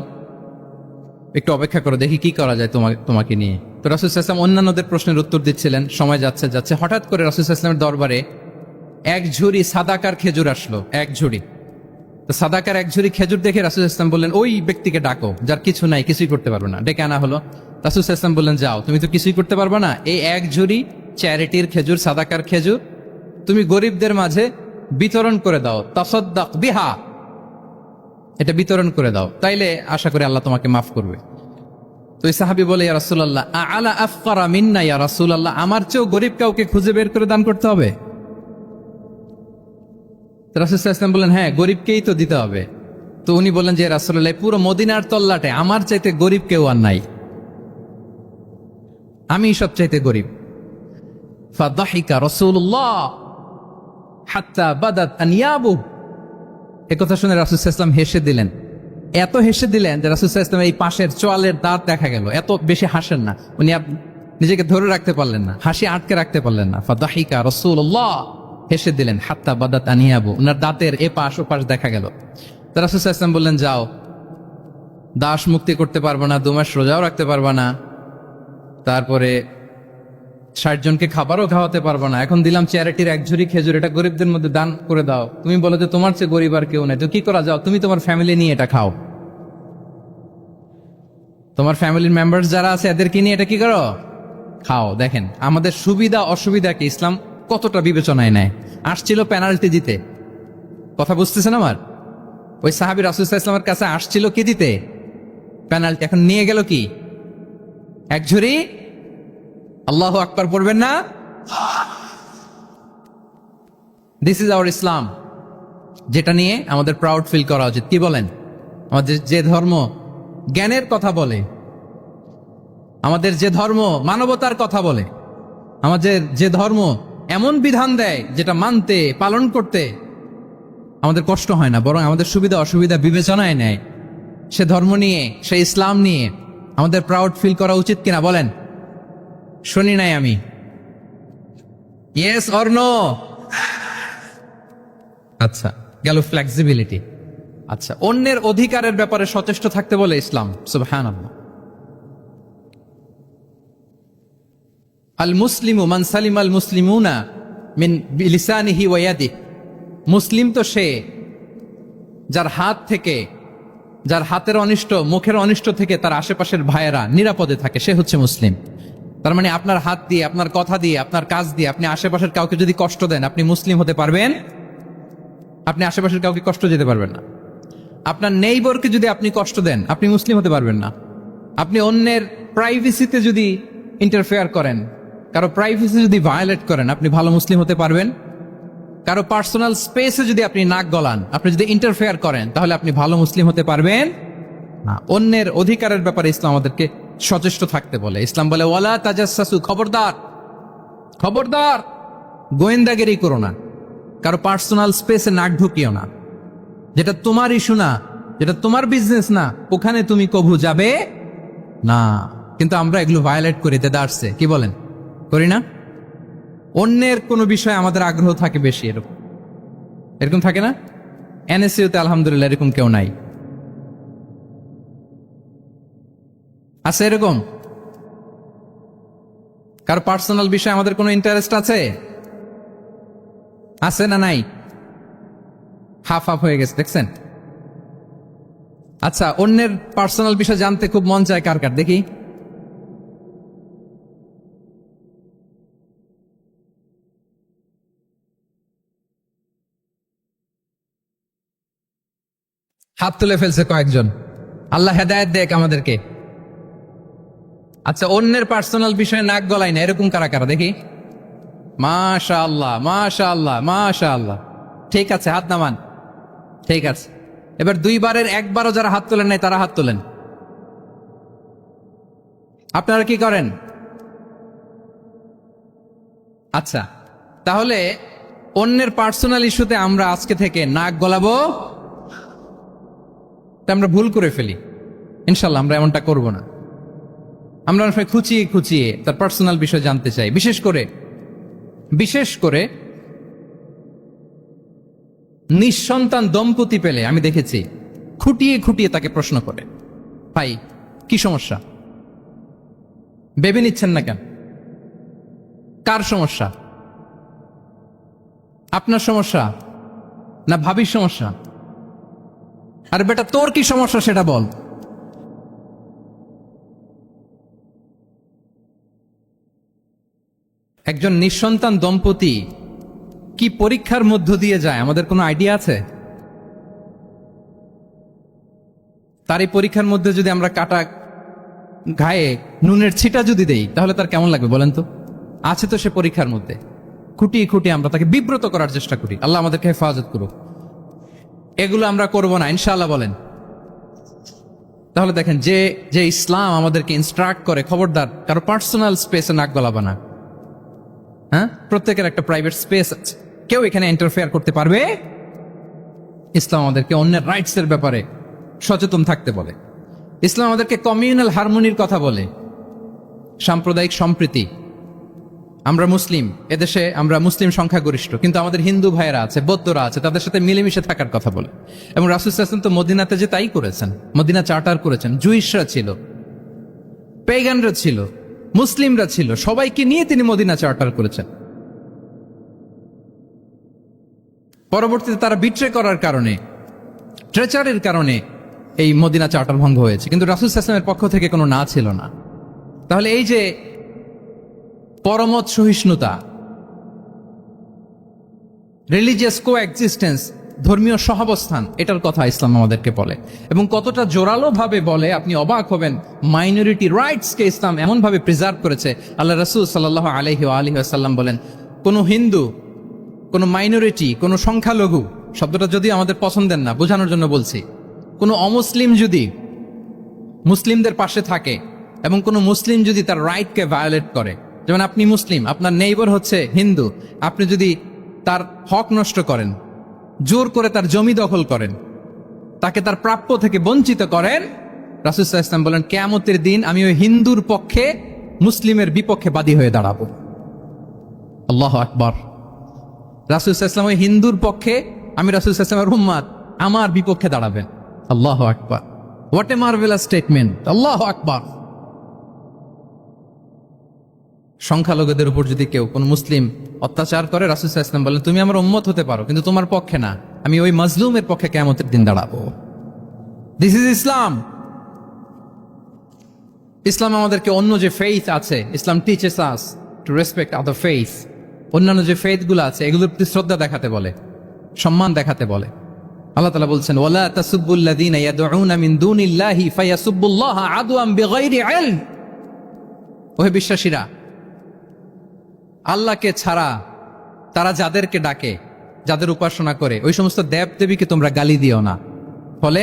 একটু অপেক্ষা করো, দেখি কি করা যায় তোমাকে নিয়ে। তো রাসূল সাল্লাল্লাহু আলাইহি ওয়াসাল্লাম অন্যান্যদের প্রশ্নের উত্তর দিচ্ছিলেন, সময় যাচ্ছে যাচ্ছে হঠাৎ করে রাসূল সাল্লাল্লাহু আলাইহি ওয়াসাল্লামের দরবারে এক ঝুড়ি সাদাকার খেজুর আসলো, এক ঝুড়ি। তো সাদাকার এক ঝুড়ি খেজুর দেখে রাসূল সাল্লাল্লাহু আলাইহি ওয়াসাল্লাম বললেন, ওই ব্যক্তিকে ডাকো যার কিছু নাই, কিছুই করতে পারবে না। ডেকে আনা হলো। রাসূল সাল্লাল্লাহু আলাইহি ওয়াসাল্লাম বললেন, যাও, তুমি তো কিছুই করতে পারবে না, এই এক ঝুড়ি চ্যারিটির খেজুর, সাদাকার খেজুর তুমি গরিবদের মাঝে বিতরণ করে দাও, তাসাদ্দাক বিহা, এটা বিতরণ করে দাও, তাইলে আশা করি আল্লাহ তোমাকে মাফ করবে। তো এই সাহাবী বলে, ইয়া রাসূলুল্লাহ, আলা আফকারা মিন্না ইয়া রাসূলুল্লাহ, আমার চেয়েও গরিব কাউকে খুঁজে বের করে দান করতে হবে? রাসূল সাল্লাল্লাহু আলাইহি ওয়াসাল্লাম বললেন, হ্যাঁ, গরিবকেই তো দিতে হবে। তো উনি বললেন যে, রাসূলুল্লাহ, পুরো মদিনার তল্লাটে আমার চাইতে গরিব কেউ আর নাই, আমি সবচাইতে গরিব। ফাদাহিকা রাসূলুল্লাহ হাত্তা বাদাত আনিয়াবু, একথা শুনে রাসূল সাল্লাল্লাহু আলাইহি ওয়াসাল্লাম হেসে দিলেন। এত হেসে দিলেন যে রাসূল সাল্লাল্লাহু আলাইহি ওয়াসাল্লাম এই পাশের চোয়ালের দাঁত দেখা গেল। এত বেশি হাসেন না উনি, নিজেকে ধরে রাখতে পারলেন না, হাসি আটকে রাখতে পারলেন না। ফাদাহিকা রাসূলুল্লাহ, হেসে দিলেন। হাত্তা বাদাত আনিয়াবু, ওনার দাঁতের এপাশ ওপাশ দেখা গেল। তো রাসূল সাল্লাল্লাহু আলাইহি ওয়াসাল্লাম বললেন, যাও, দাস মুক্তি করতে পারবো না, 2 মাস রোজাও রাখতে পারবা না, তারপরে 60 জনকে খাবারও খাওয়াতে পারবো না, এখন দিলাম চ্যারিটির এক ঝুড়ি খেজুর, এটা গরিবদের মধ্যে দান করে দাও। তুমি বলো যে তোমার চেয়ে গরিব আর কেউ নাই, তো কি করা, যাও, তুমি তোমার ফ্যামিলি নিয়ে এটা খাও, তোমার ফ্যামিলির মেম্বার্স যারা আছে এদেরকে নিয়ে এটা কি করো, খাও। দেখেন আমাদের সুবিধা অসুবিধাকে ইসলাম কতটা বিবেচনায় নেয়। আসছিল পেনাল্টি দিতে, কথা বুঝতেছেন আমার? ওই সাহাবী রাসূল সাল্লাল্লাহু আলাইহি ওয়াসাল্লামের কাছে আসছিল কি দিতে, পেনাল্টি। এখন নিয়ে গেল কি, এক ঝুড়ি। আল্লাহু আকবার পড়বেন না? দিস ইজ আওয়ার ইসলাম, যেটা নিয়ে আমাদের প্রাউড ফিল করা উচিত। কি বলেন? আমাদের যে ধর্ম জ্ঞানের কথা বলে, আমাদের যে ধর্ম মানবতার কথা বলে, আমাদের যে ধর্ম এমন বিধান দেয় যেটা মানতে পালন করতে আমাদের কষ্ট হয় না, বরং আমাদের সুবিধা অসুবিধা বিবেচনায় নেয়, সে ধর্ম নিয়ে, সে ইসলাম নিয়ে আমাদের প্রাউড ফিল করা উচিত কিনা বলেন? শুনি নাই আমি, ইয়েস অর নো? আচ্ছা, গেল ফ্লেক্সিবিলিটি। আচ্ছা, অন্যের অধিকারের ব্যাপারে সচেষ্ট থাকতে বলে ইসলাম। সুবহানাল্লাহ। আল মুসলিমু মান সালিম আল মুসলিমুনা মিন লিসানিহি ওয়া ইয়াদিহি, মুসলিম তো সে যার হাত থেকে, যার হাতের অনিষ্ট, মুখের অনিষ্ট থেকে তার আশেপাশের ভাইয়েরা নিরাপদে থাকে, সে হচ্ছে মুসলিম। তার মানে আপনার হাত দিয়ে, আপনার কথা দিয়ে, আপনার কাজ দিয়ে আপনি আশেপাশের কাউকে যদি কষ্ট দেন, আপনি মুসলিম হতে পারবেন? আপনি আশেপাশের কাউকে কষ্ট দিতে পারবেন না। আপনার নেইবরকে যদি আপনি কষ্ট দেন, আপনি মুসলিম হতে পারবেন না। আপনি অন্যের প্রাইভেসিতে যদি ইন্টারফেয়ার করেন, কারো প্রাইভেসি যদি ভায়োলেট করেন, আপনি ভালো মুসলিম হতে পারবেন? কারো পার্সোনাল স্পেসে যদি আপনি নাক গলান, আপনি যদি ইন্টারফেয়ার করেন, তাহলে আপনি ভালো মুসলিম হতে পারবেন না। অন্যের অধিকারের ব্যাপারে ইসলাম আমাদেরকে সচেষ্ট থাকতে বলে। ইসলাম বলে, ওয়ালা তাজাসসু, খবরদার, খবরদার, গোয়েন্দাগিরি করো না, কারো পার্সোনাল স্পেসে নাক ঢুকিও না। যেটা তোমার ইস্যু না, যেটা তোমার বিজনেস না, ওখানে তুমি কভু যাবে না। কিন্তু আমরা এগুলো ভায়োলেট করি, দেদারসে, কি বলেন, করি না? অন্যের কোনো বিষয়ে আমাদের আগ্রহ থাকে বেশি, এরকম এরকম থাকে না? এনএসইউতে আলহামদুলিল্লাহ এরকম কেউ নাই, আছে এরকম? কার পার্সোনাল বিষয়ে আমাদের কোনো ইন্টারেস্ট আছে? আছে না নাই? হাফ হাফ হয়ে গেছে, দেখছেন? আচ্ছা, অন্যের পার্সোনাল বিষয় জানতে খুব মন চায় কার কার, দেখি। হাত তুলে ফেলছে কয়েকজন, আল্লাহ হেদায়েত দেখ আমাদেরকে। আচ্ছা, অন্যের পার্সোনাল বিষয়ে নাক গলাই না, এরকম কারা কারা, দেখি। মাশাআল্লাহ, মাশাআল্লাহ, মাশাআল্লাহ। ঠিক আছে, হাত নামান। ঠিক আছে, এবার 2 বারের 1 বারও যারা হাত তোলেন নাই তারা হাত তোলেন। আপনারা কি করেন? আচ্ছা, তাহলে অন্যের পার্সোনাল ইস্যুতে আমরা আজকে থেকে নাক গলাবো, তা আমরা ভুল করে ফেলি। ইনশাল্লাহ আমরা এমনটা করব না। আমরা অনেক সময় খুঁচিয়ে খুঁচিয়ে তার পার্সোনাল বিষয় জানতে চাই। বিশেষ করে নিঃসন্তান দম্পতি পেলে আমি দেখেছি খুঁটিয়ে খুঁটিয়ে তাকে প্রশ্ন করে, ভাই কি সমস্যা, ভেবে নিচ্ছেন না কেন, কার সমস্যা, আপনার সমস্যা না ভাবির সমস্যা, আর বেটা তোর কি সমস্যা সেটা বল। একজন নিঃসন্তান দম্পতি কি পরীক্ষার মধ্য দিয়ে যায় আমাদের কোনো আইডিয়া আছে? তার এই পরীক্ষার মধ্যে যদি আমরা কাটা গায়ে নুনের ছিটা যদি দেই তাহলে তার কেমন লাগবে বলেন তো? আছে তো সে পরীক্ষার মধ্যে। খুঁটিয়ে খুঁটিয়ে আমরা তাকে বিব্রত করার চেষ্টা করি। আল্লাহ আমাদেরকে হেফাজত করুক। এগুলো আমরা করব না ইনশাআল্লাহ বলেন। তাহলে দেখেন যে ইসলাম আমাদেরকে ইনস্ট্রাক্ট করে, খবরদার কারো পার্সোনাল স্পেসে নাক গলাবা না। হ্যাঁ, প্রত্যেকের একটা প্রাইভেট স্পেস আছে, কেউ এখানে ইন্টারফেয়ার করতে পারবে। ইসলাম আমাদেরকে অন্যের রাইটস এর ব্যাপারে সচেতন থাকতে বলে। ইসলাম আমাদেরকে কমিউনাল হারমোনির কথা বলে, সাম্প্রদায়িক সম্প্রীতি। আমরা মুসলিম, এদেশে আমরা মুসলিম সংখ্যাগরিষ্ঠ, কিন্তু আমাদের হিন্দু ভাইয়েরা আছে, বৌদ্ধরা আছে, তাদের সাথে মিলেমিশে থাকার কথা বলে। এবং রাসূল সাল্লাল্লাহু আলাইহি ওয়াসাল্লাম তো মদিনাতে যে তাই করেছেন, মদিনা চার্টার করেছেন। জুইশরা ছিল, পেগানরা ছিল, মুসলিমরা ছিল, সবাইকে নিয়ে তিনি মদিনা চার্টার করেছেন। পরবর্তীতে তারা বিট্রে করার কারণে, ট্রেচারের কারণে এই মদিনা চার্টার ভঙ্গ হয়েছে, কিন্তু রাসূল সাল্লাল্লাহু আলাইহি ওয়াসাল্লামের পক্ষ থেকে কোনো না ছিল না। তাহলে এই যে পরমত সহিষ্ণুতা, রিলিজিয়াস কো এক্সিস্টেন্স, ধর্মীয় সহাবস্থান, এটার কথা ইসলাম আমাদেরকে বলে। এবং কতটা জোরালো ভাবে বলে আপনি অবাক হবেন। মাইনরিটি রাইটসকে ইসলাম এমন ভাবে প্রিজার্ভ করেছে। আল্লাহ রাসূল সাল্লাল্লাহু আলাইহি ওয়াসাল্লাম বলেন, কোন হিন্দু, কোন মাইনরিটি, কোন সংখ্যালঘু, শব্দটা যদি আমাদের পছন্দের না, বোঝানোর জন্য বলছি, কোন অমুসলিম যদি মুসলিমদের পাশে থাকে এবং কোন মুসলিম যদি তার রাইটকে ভায়োলেট করে, যেমন আপনি মুসলিম, আপনার নেইবার হচ্ছে হিন্দু, আপনি যদি তার হক নষ্ট করেন, জোর করে তার জমি দখল করেন, তাকে তার প্রাপ্য থেকে বঞ্চিত করেন, রাসূল সাল্লাল্লাহু আলাইহি ওয়াসাল্লাম বলেন কিয়ামতের দিন আমি ওই হিন্দুর পক্ষে মুসলিমের বিপক্ষে বাদী হয়ে দাঁড়াবো। আল্লাহু আকবার। রাসূল সাল্লাল্লাহু আলাইহি ওয়াসাল্লাম ওই হিন্দুর পক্ষে, আমি রাসূল সাল্লাল্লাহু আলাইহি ওয়াসাল্লামের উম্মত, আমার বিপক্ষে দাঁড়াবেন। আল্লাহু আকবার। What a marvellous statement. আল্লাহু আকবার। সংখ্যালঘুদের উপর যদি কেউ কোন মুসলিম অত্যাচার করে, রাসূল সাল্লাল্লাহু আলাইহি ওয়াসাল্লাম বলেন তুমি আমার উম্মত হতে পারো, কিন্তু তোমার পক্ষে না, আমি ওই মাজলুমের পক্ষে কিয়ামতের দিন দাঁড়াবো। দিস ইজ ইসলাম। ইসলাম আমাদেরকে অন্য যে ফেইথ আছে, Islam teaches us to respect other faith. অন্যান্য যে ফেইথ গুলো আছে এগুলোর প্রতি শ্রদ্ধা দেখাতে বলে, সম্মান দেখাতে বলে। আল্লাহ তাআলা বলছেন ওয়ালা তাসুব্বুল্লাযীনা ইয়াদউনা মিন দুনিল্লাহি ফায়াসুব্বুল্লাহা আদওয়াম বিগাইরি ইলম। ওহে বিশ্বাসীরা, আল্লাহকে ছাড়া তারা যাদেরকে ডাকে, যাদের উপাসনা করে, ওই সমস্ত দেব দেবীকে তোমরা গালি দিও না, ফলে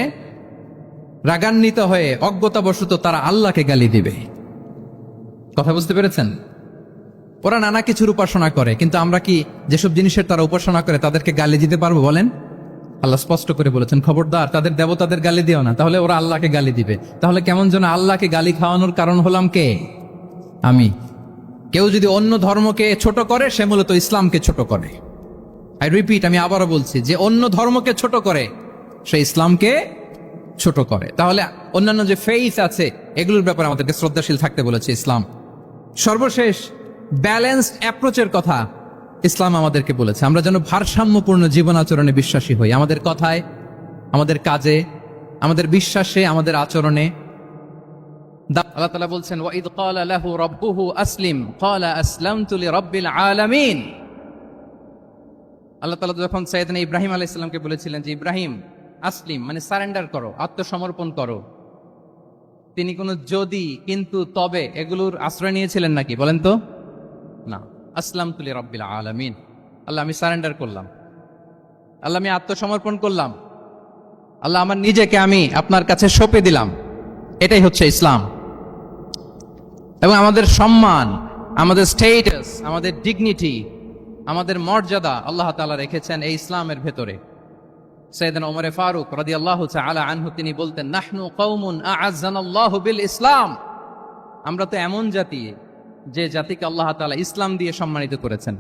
রাগান্বিত হয়ে অজ্ঞতাবশত তারা আল্লাহকে গালি দিবে। কথা বুঝতে পেরেছেন? ওরা নানা কিছুর উপাসনা করে, কিন্তু আমরা কি যেসব জিনিসের তারা উপাসনা করে তাদেরকে গালি দিতে পারবো বলেন? আল্লাহ স্পষ্ট করে বলেছেন খবরদার তাদের দেবতাদের গালি দিও না, তাহলে ওরা আল্লাহকে গালি দিবে। তাহলে কেমন যেন আল্লাহকে গালি খাওয়ানোর কারণ হলাম কে? আমি। কেউ যদি অন্য ধর্মকে ছোট করে সে মূলত ইসলামকে ছোট করে। আই রিপিট, আমি আবারও বলছি, যে অন্য ধর্মকে ছোট করে সে ইসলামকে ছোট করে। তাহলে অন্যান্য যে ফেইথ আছে এগুলোর ব্যাপারে আমাদেরকে শ্রদ্ধাশীল থাকতে বলেছে ইসলাম। সর্বশেষ ব্যালেন্সড অ্যাপ্রোচের কথা ইসলাম আমাদেরকে বলেছে। আমরা যেন ভারসাম্যপূর্ণ জীবন আচরণে বিশ্বাসী হই, আমাদের কথায়, আমাদের কাজে, আমাদের বিশ্বাসে, আমাদের আচরণে। আল্লাহ তাআলা বলছেন ওয়াইদ ক্বালা লাহু রাব্বুহু আসলিম ক্বালা আসলামতু লিরাব্বিল আলামিন। আল্লাহ তাআলা যখন সাইয়েদনা ইব্রাহিম আলাইহিস সালামকে বলেছিলেন যে ইব্রাহিম আসলিম মানে সারেন্ডার করো, আত্মসমর্পণ করো, তিনি কোনো যদি, কিন্তু, তবে এগুলোর আশ্রয় নিয়েছিলেন নাকি বলেন তো? না। আসলামতু লিরাব্বিল আলামিন, আল্লাহ আমি সারেন্ডার করলাম, আল্লাহ আমি আত্মসমর্পণ করলাম, আল্লাহ আমার নিজেকে আমি আপনার কাছে সঁপে দিলাম। এটাই হচ্ছে ইসলাম। এবং আমাদের সম্মান, আমাদের স্টেটাস, আমাদের ডিগনিটি, আমাদের মর্যাদা আল্লাহ তাআলা রেখেছেন এই ইসলামের ভেতরে। সাইয়েদনা ওমর ফারুক রাদিয়াল্লাহু তাআলা আনহু তিনি বলতেন, নাহনু কওমুন আ'আজ্জানাল্লাহু বিল ইসলাম। আমরা তো এমন জাতি যে জাতিকে আল্লাহ তাআলা ইসলাম দিয়ে সম্মানিত করেছেন।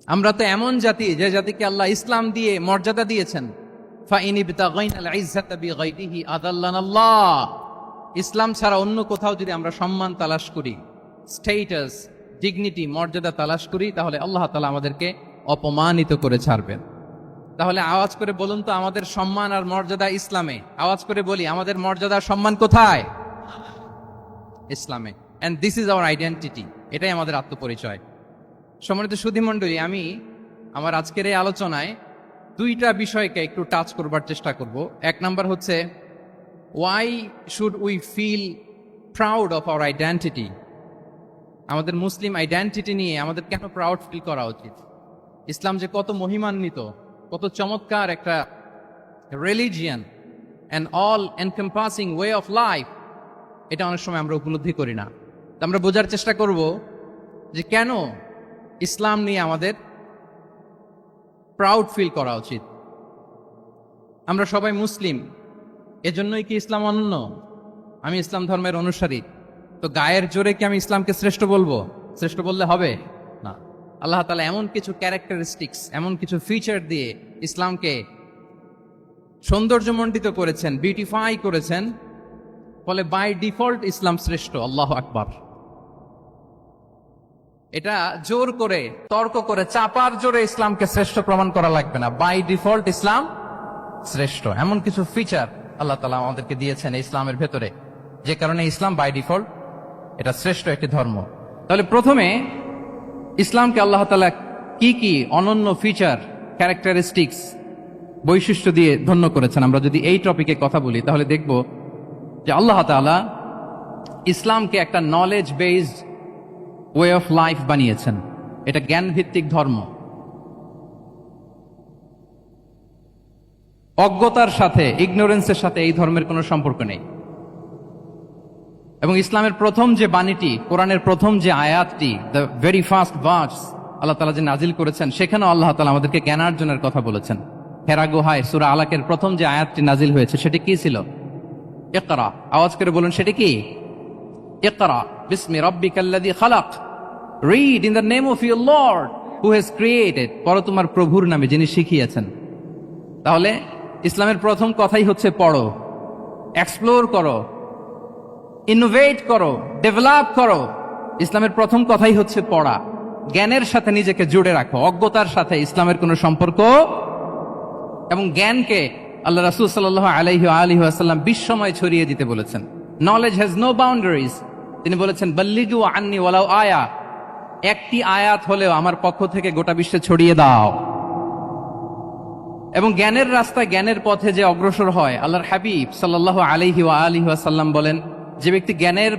আমরা তো এমন জাতি যে জাতিকে আল্লাহ ইসলাম দিয়ে মর্যাদা দিয়েছেন। ফাইন ইবতাগাইনাল ইজ্জাতা বিগাইরিহি আযাল্লানাল্লাহ। ইসলাম ছাড়া অন্য কোথাও যদি আমরা সম্মান তালাশ করি, স্টেটাস, ডিগনিটি, মর্যাদা তালাশ করি, তাহলে আল্লাহ তাআলা আমাদেরকে অপমানিত করে ছাড়বেন। তাহলে আওয়াজ করে বলুন তো, আমাদের সম্মান আর মর্যাদা ইসলামে। আওয়াজ করে বলি, আমাদের মর্যাদা সম্মান কোথায়? ইসলামে। And this is our identity. এটাই আমাদের আত্মপরিচয়। সম্মানিত সুধীমণ্ডলী, আমি আমার আজকের এই আলোচনায় দুইটা বিষয়কে একটু টাচ করবার চেষ্টা করব। এক নাম্বার হচ্ছে, why should we feel proud of our identity. আমাদের মুসলিম আইডেন্টিটি নিয়ে আমাদের কেন প্রাউড ফিল করা উচিত? ইসলাম যে কত মহিমান্বিত, কত চমৎকার একটা religion and all encompassing way of life, এটা অনেক সময় আমরা উপলব্ধি করি না। তো আমরা বোঝার চেষ্টা করব যে কেন ইসলাম নিয়ে আমাদের প্রাউড ফিল করা উচিত। আমরা সবাই মুসলিম, এজন্যই কি ইসলাম অনন্য? আমি ইসলাম ধর্মের অনুসারী, তো গায়ের জোরে কি আমি ইসলামকে শ্রেষ্ঠ বলবো? শ্রেষ্ঠ বললে হবে না। আল্লাহ তাআলা এমন কিছু ক্যারেক্টারিস্টিক্স, এমন কিছু ফিচার দিয়ে ইসলামকে সৌন্দর্যমণ্ডিত করেছেন, বিউটিফাই করেছেন, ফলে বাই ডিফল্ট ইসলাম শ্রেষ্ঠ। আল্লাহু আকবার। এটা জোর করে, তর্ক করে, চাপার জোরে ইসলামকে শ্রেষ্ঠ প্রমাণ করা লাগবে না। বাই ডিফল্ট ইসলাম শ্রেষ্ঠ। এমন কিছু ফিচার আল্লাহ তাআলা আমাদেরকে দিয়েছেন এই ইসলামের ভেতরে, যে কারণে ইসলাম বাই ডিফল্ট এটা শ্রেষ্ঠ একটি ধর্ম। তাহলে প্রথমে ইসলামকে আল্লাহ তাআলা কি কি অনন্য ফিচার, ক্যারেক্টারিস্টিক্স, বৈশিষ্ট্য দিয়ে ধন্য করেছেন। আমরা যদি এই টপিকে কথা বলি, তাহলে দেখব যে আল্লাহ তাআলা ইসলামকে একটা knowledge based way of life বানিয়েছেন। এটা জ্ঞান ভিত্তিক ধর্ম। অজ্ঞতার সাথে, ইগনোরেন্সের সাথে এই ধর্মের কোনো সম্পর্ক নেই। এবং ইসলামের প্রথম যে বাণীটি, কোরআনের প্রথম যে আয়াতটি, দ্য ভেরি ফার্স্ট ভার্স আল্লাহ তাআলা যে নাজিল করেছেন, সেখানেও আল্লাহ তাআলা আমাদেরকে জ্ঞানার্জনের কথা বলেছেন। হেরা গুহায় সূরা আলাকের প্রথম যে আয়াতটি নাজিল হয়েছে, সেটি কি ছিল? ইকরা। আওয়াজ করে বলুন, সেটি কি? ইকরা বিসমি রাব্বিকাল্লাযী খালাক। Read in the name of your Lord who has created. পড়ো তোমার প্রভুর নামে, যিনি শিখিয়েছেন। তাহলে ইসলামের প্রথম কথাই হচ্ছে পড়ো, এক্সপ্লোর করো, ইনোভেট করো, ডেভেলপ করো। ইসলামের প্রথম কথাই হচ্ছে পড়া। জ্ঞানের সাথে নিজেকে জুড়ে রাখো, অজ্ঞতার সাথে ইসলামের কোনো সম্পর্ক। এবং জ্ঞানকে আল্লাহ রাসূল সাল্লাল্লাহু আলাইহি ওয়াসাল্লাম বিশ্বময় ছড়িয়ে দিতে বলেছেন। Knowledge has no boundaries. তিনি বলেছেন, বাল্লিগু আন্নি ওয়ালাউ আয়া। একটি আয়াত হলেও আমার পক্ষ থেকে গোটা বিশ্বে ছড়িয়ে দাও। এবং জ্ঞানের রাস্তায়, জ্ঞানের পথে যে অগ্রসর হয়, আল্লাহর হাবিব সাল্লাল্লাহু আলাইহি ওয়াসাল্লাম বলেন, যে ব্যক্তি জ্ঞানের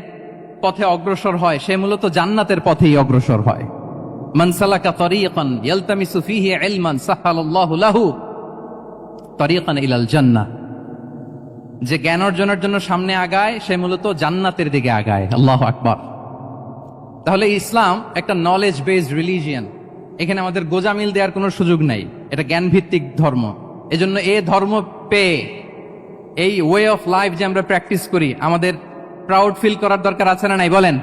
পথে অগ্রসর হয়, সে মূলত জান্নাতের পথেই অগ্রসর হয়। মান সালাকা তারিকান ইয়ালতামিসু ফীহি ইলমান সাহালাল্লাহু লাহু তারিকান ইলাল জান্নাহ। যে জ্ঞান অর্জনের জন্য সামনে আগায়, সে মূলত জান্নাতের দিকে আগায়। আল্লাহু আকবার। তাহলে ইসলাম একটা নলেজ বেসড রিলিজিয়ান। এখানে আমাদের গোজামিল দেওয়ার কোনো সুযোগ নাই। এটা জ্ঞান ভিত্তিক ধর্ম। এজন্য এই ধর্ম পেয়ে, এই ওয়ে অফ লাইফ যে আমরা প্র্যাকটিস করি, আমাদের প্রাউড ফিল করার দরকার আছে না নাই? বলেন,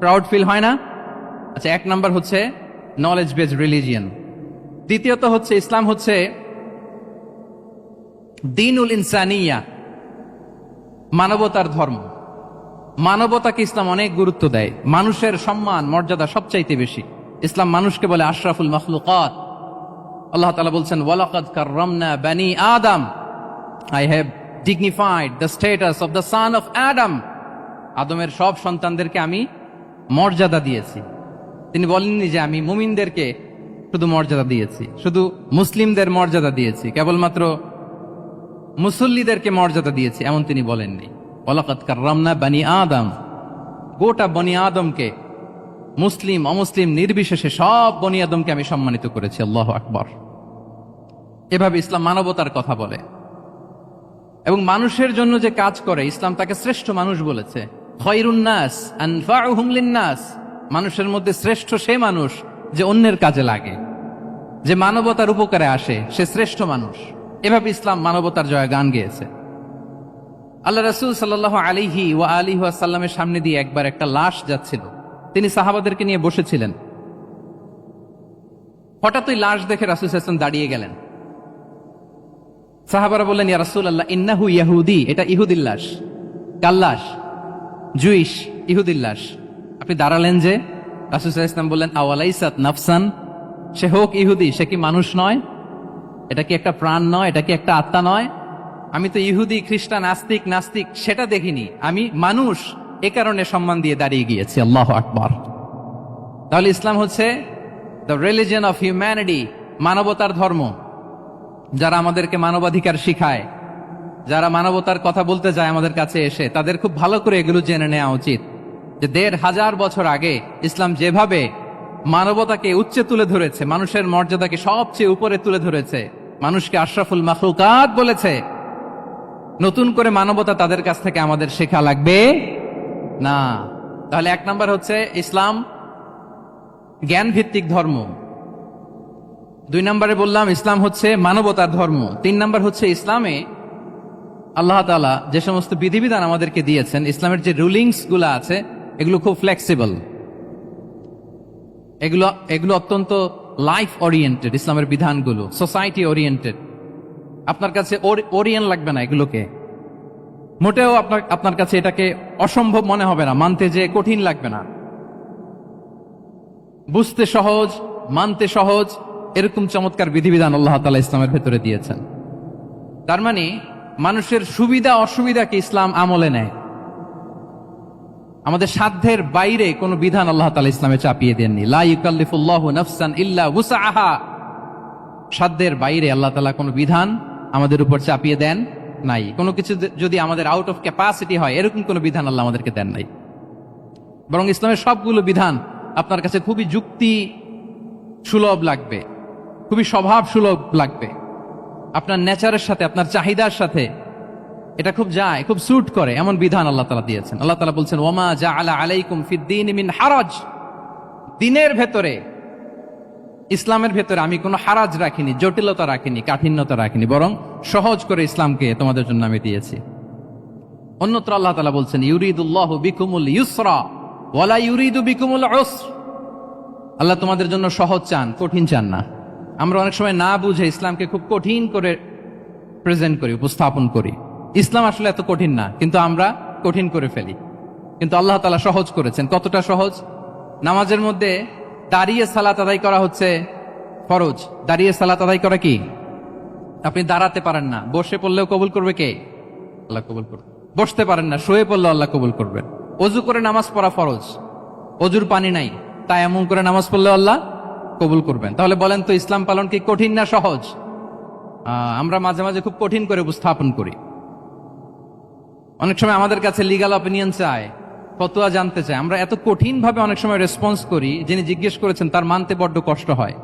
প্রাউড ফিল হয় না? আচ্ছা, এক নাম্বার হচ্ছে নলেজ বেসড রিলিজিয়ান। দ্বিতীয়ত হচ্ছে ইসলাম হচ্ছে দ্বীনুল ইনসানিয়া, মানবতার ধর্ম। মানবতাকে ইসলাম অনেক গুরুত্ব দেয়। মানুষের সম্মান, মর্যাদা সবচাইতে বেশি। ইসলাম মানুষকে বলে আশরাফুল মাখলুকাত। আল্লাহ তাআলা বলছেন, ওয়ালাকাদ কাররামনা বানি আদম। I have dignified the status of the son of Adam. আদমের সব সন্তানদেরকে আমি মর্যাদা দিয়েছি। তিনি বলেননি যে আমি মুমিনদেরকে শুধু মর্যাদা দিয়েছি, শুধু মুসলিমদের মর্যাদা দিয়েছি, কেবলমাত্র মুসল্লিদেরকে মর্যাদা দিয়েছি, এমন তিনি বলেননি। ওয়ালাকাদ কাররামনা বানি আদম। গোটা বনি আদমকে, মুসলিম অমুসলিম নির্বিশেষে সব বনি আদমকে আমি সম্মানিত করেছি। আল্লাহু আকবার। এভাবে ইসলাম মানবতার কথা বলে এবং মানুষের জন্য যে কাজ করে, ইসলাম তাকে শ্রেষ্ঠ মানুষ বলেছে। খায়রুন নাস আনফাউহুম লিন-নাস, মানুষের মধ্যে শ্রেষ্ঠ সে মানুষ যে অন্যের কাজে লাগে, যে মানবতার উপকারে আসে, সে শ্রেষ্ঠ মানুষ। এভাবে ইসলাম মানবতার জয় গান গেয়েছে। আল্লাহ রাসূল সাল্লাল্লাহু আলাইহি ওয়া আলিহি ওয়াসাল্লামের সামনে দিয়ে একবার একটা লাশ যাচ্ছিল। তিনি সাহাবাদেরকে নিয়ে বসেছিলেন। হঠাৎ ওই লাশ দেখে রাসূল সাল্লাল্লাহু আলাইহি ওয়াসাল্লাম দাঁড়িয়ে গেলেন। সাহাবারা বললেন, ইয়া রাসূলুল্লাহ ইন্নাহু ইয়াহুদি, এটা ইহুদির লাশ। কার লাশ? জুইশ, ইহুদির লাশ। আপনি দাঁড়ালেন যে? রাসূল সাল্লাল্লাহু আলাইহি ওয়াসাল্লাম বললেন, আওয়ালাইসাত নাফসান, সে হোক ইহুদি, সে কি মানুষ নয়? এটা কি একটা প্রাণ নয়? এটা কি একটা আত্মা নয়? আমি তো ইহুদি, খ্রিস্টান, আস্তিক, নাস্তিক সেটা দেখিনি, আমি মানুষ, এ কারণে সম্মান দিয়ে দাঁড়িয়ে গিয়েছি। আল্লাহু আকবার। তাহলে ইসলাম হচ্ছে দ্য রিলিজিয়ন অফ হিউম্যানিটি, মানবতার ধর্ম। যারা আমাদেরকে মানবাধিকার শিখায়, যারা মানবতার কথা বলতে যায় আমাদের কাছে এসে, তাদের খুব ভালো করে এগুলো জেনে নেওয়া উচিত যে ১৫০০ বছর আগে ইসলাম যেভাবে মানবতাকে উচ্চে তুলে ধরেছে, মানুষের মর্যাদাকে সবচেয়ে উপরে তুলে ধরেছে, মানুষকে আশরাফুল মাখলুকাত বলেছে, নতুন করে মানবতা তাদের কাছ থেকে আমাদের শেখা লাগবে না। তাহলে ১ নাম্বার হচ্ছে ইসলাম জ্ঞান ভিত্তিক ধর্ম। ২ নম্বরে বললাম ইসলাম হচ্ছে মানবতার ধর্ম। ৩ নাম্বার হচ্ছে ইসলামে আল্লাহ তাআলা যে সমস্ত বিধিবিধান আমাদেরকে দিয়েছেন, ইসলামের যে রুলিংস গুলো আছে, এগুলো খুব ফ্লেক্সিবল, এগুলো অত্যন্ত লাইফ ওরিয়েন্টেড। ইসলামের বিধানগুলো সোসাইটি ওরিয়েন্টেড। আপনার কাছে ওরিয়েন্ট লাগবে না এগুলোকে, মোটেও আপনার কাছে এটাকে অসম্ভব মনে হবে না, মানতে যে কঠিন লাগবে না, বুঝতে সহজ, মানতে সহজ, এরকম চমৎকার বিধিবিধান আল্লাহ তাআলা ইসলামের ভেতরে দিয়েছেন। তার মানে মানুষের সুবিধা অসুবিধাকে ইসলাম আমলে নেয়। আমাদের সাধ্যের বাইরে কোনো বিধান আল্লাহ তাআলা ইসলামে চাপিয়ে দেননি। লা ইউকাল্লিফুল্লাহু নাফসান ইল্লা উসআহা, সাধ্যের বাইরে আল্লাহ তাআলা কোনো বিধান আমাদের উপর চাপিয়ে দেন নাই। কোনো কিছু যদি আমাদের আউট অফ ক্যাপাসিটি হয়, এরকম কোনো বিধান আল্লাহ আমাদেরকে দেন নাই। বরং ইসলামের সবগুলো বিধান আপনার কাছে খুবই যুক্তি সুলভ লাগবে, খুবই স্বভাব সুলভ লাগবে, আপনার নেচারের সাথে, আপনার চাহিদার সাথে এটা খুব যায়, খুব স্যুট করে, এমন বিধান আল্লাহ তাআলা দিয়েছেন। আল্লাহ তাআলা বলছেন, ওয়ামা জাআলা আলাইকুম ফিদ-দীনি মিন হারাজ, দ্বীনের ভেতরে, ইসলামের ভেতরে আমি কোনো হারাজ রাখিনি, জটিলতা রাখিনি, কাঠিন্যতা রাখিনি, বরং সহজ করে ইসলামকে তোমাদের জন্য আমি দিয়েছি। অন্যত্র আল্লাহ তাআলা বলছেন, ইউরিদুল্লাহু বিকুমুল ইউসরা ওয়ালা ইউরিদু বিকুমুল উসর, আল্লাহ তোমাদের জন্য সহজ চান, কঠিন চান না। আমরা অনেক সময় না বুঝে ইসলামকে খুব কঠিন করে প্রেজেন্ট করি, উপস্থাপন করি। ইসলাম আসলে এত কঠিন না, কিন্তু আমরা কঠিন করে ফেলি। কিন্তু আল্লাহ তাআলা সহজ করেছেন। কতটা সহজ? নামাজের মধ্যে দাঁড়িয়ে সালাত আদায় করা হচ্ছে ফরজ। দাঁড়িয়ে সালাত আদায় করা কি? আপনি দাঁড়াতে পারেন না, বসে পড়লেও কবুল করবে কে? আল্লাহ কবুল করবে। বসতে পারেন না, শুয়ে পড়লেও আল্লাহ কবুল করবেন। অজু করে নামাজ পড়া ফরজ, অজুর পানি নাই, তাই এমন করে নামাজ পড়লেও আল্লাহ কবুল করবেন। তাহলে বলেন তো, ইসলাম পালন কি কঠিন না সহজ? আমরা মাঝে মাঝে খুব কঠিন করে উপস্থাপন করি। অনেক সময় আমাদের কাছে লিগ্যাল অপিনিয়ন চায়, ফতোয়া জানতে চায়, আমরা এত কঠিন ভাবে অনেক সময় রেসপন্স করি, যিনি জিজ্ঞেস করেছেন তার মানতে বড্ড কষ্ট হয়।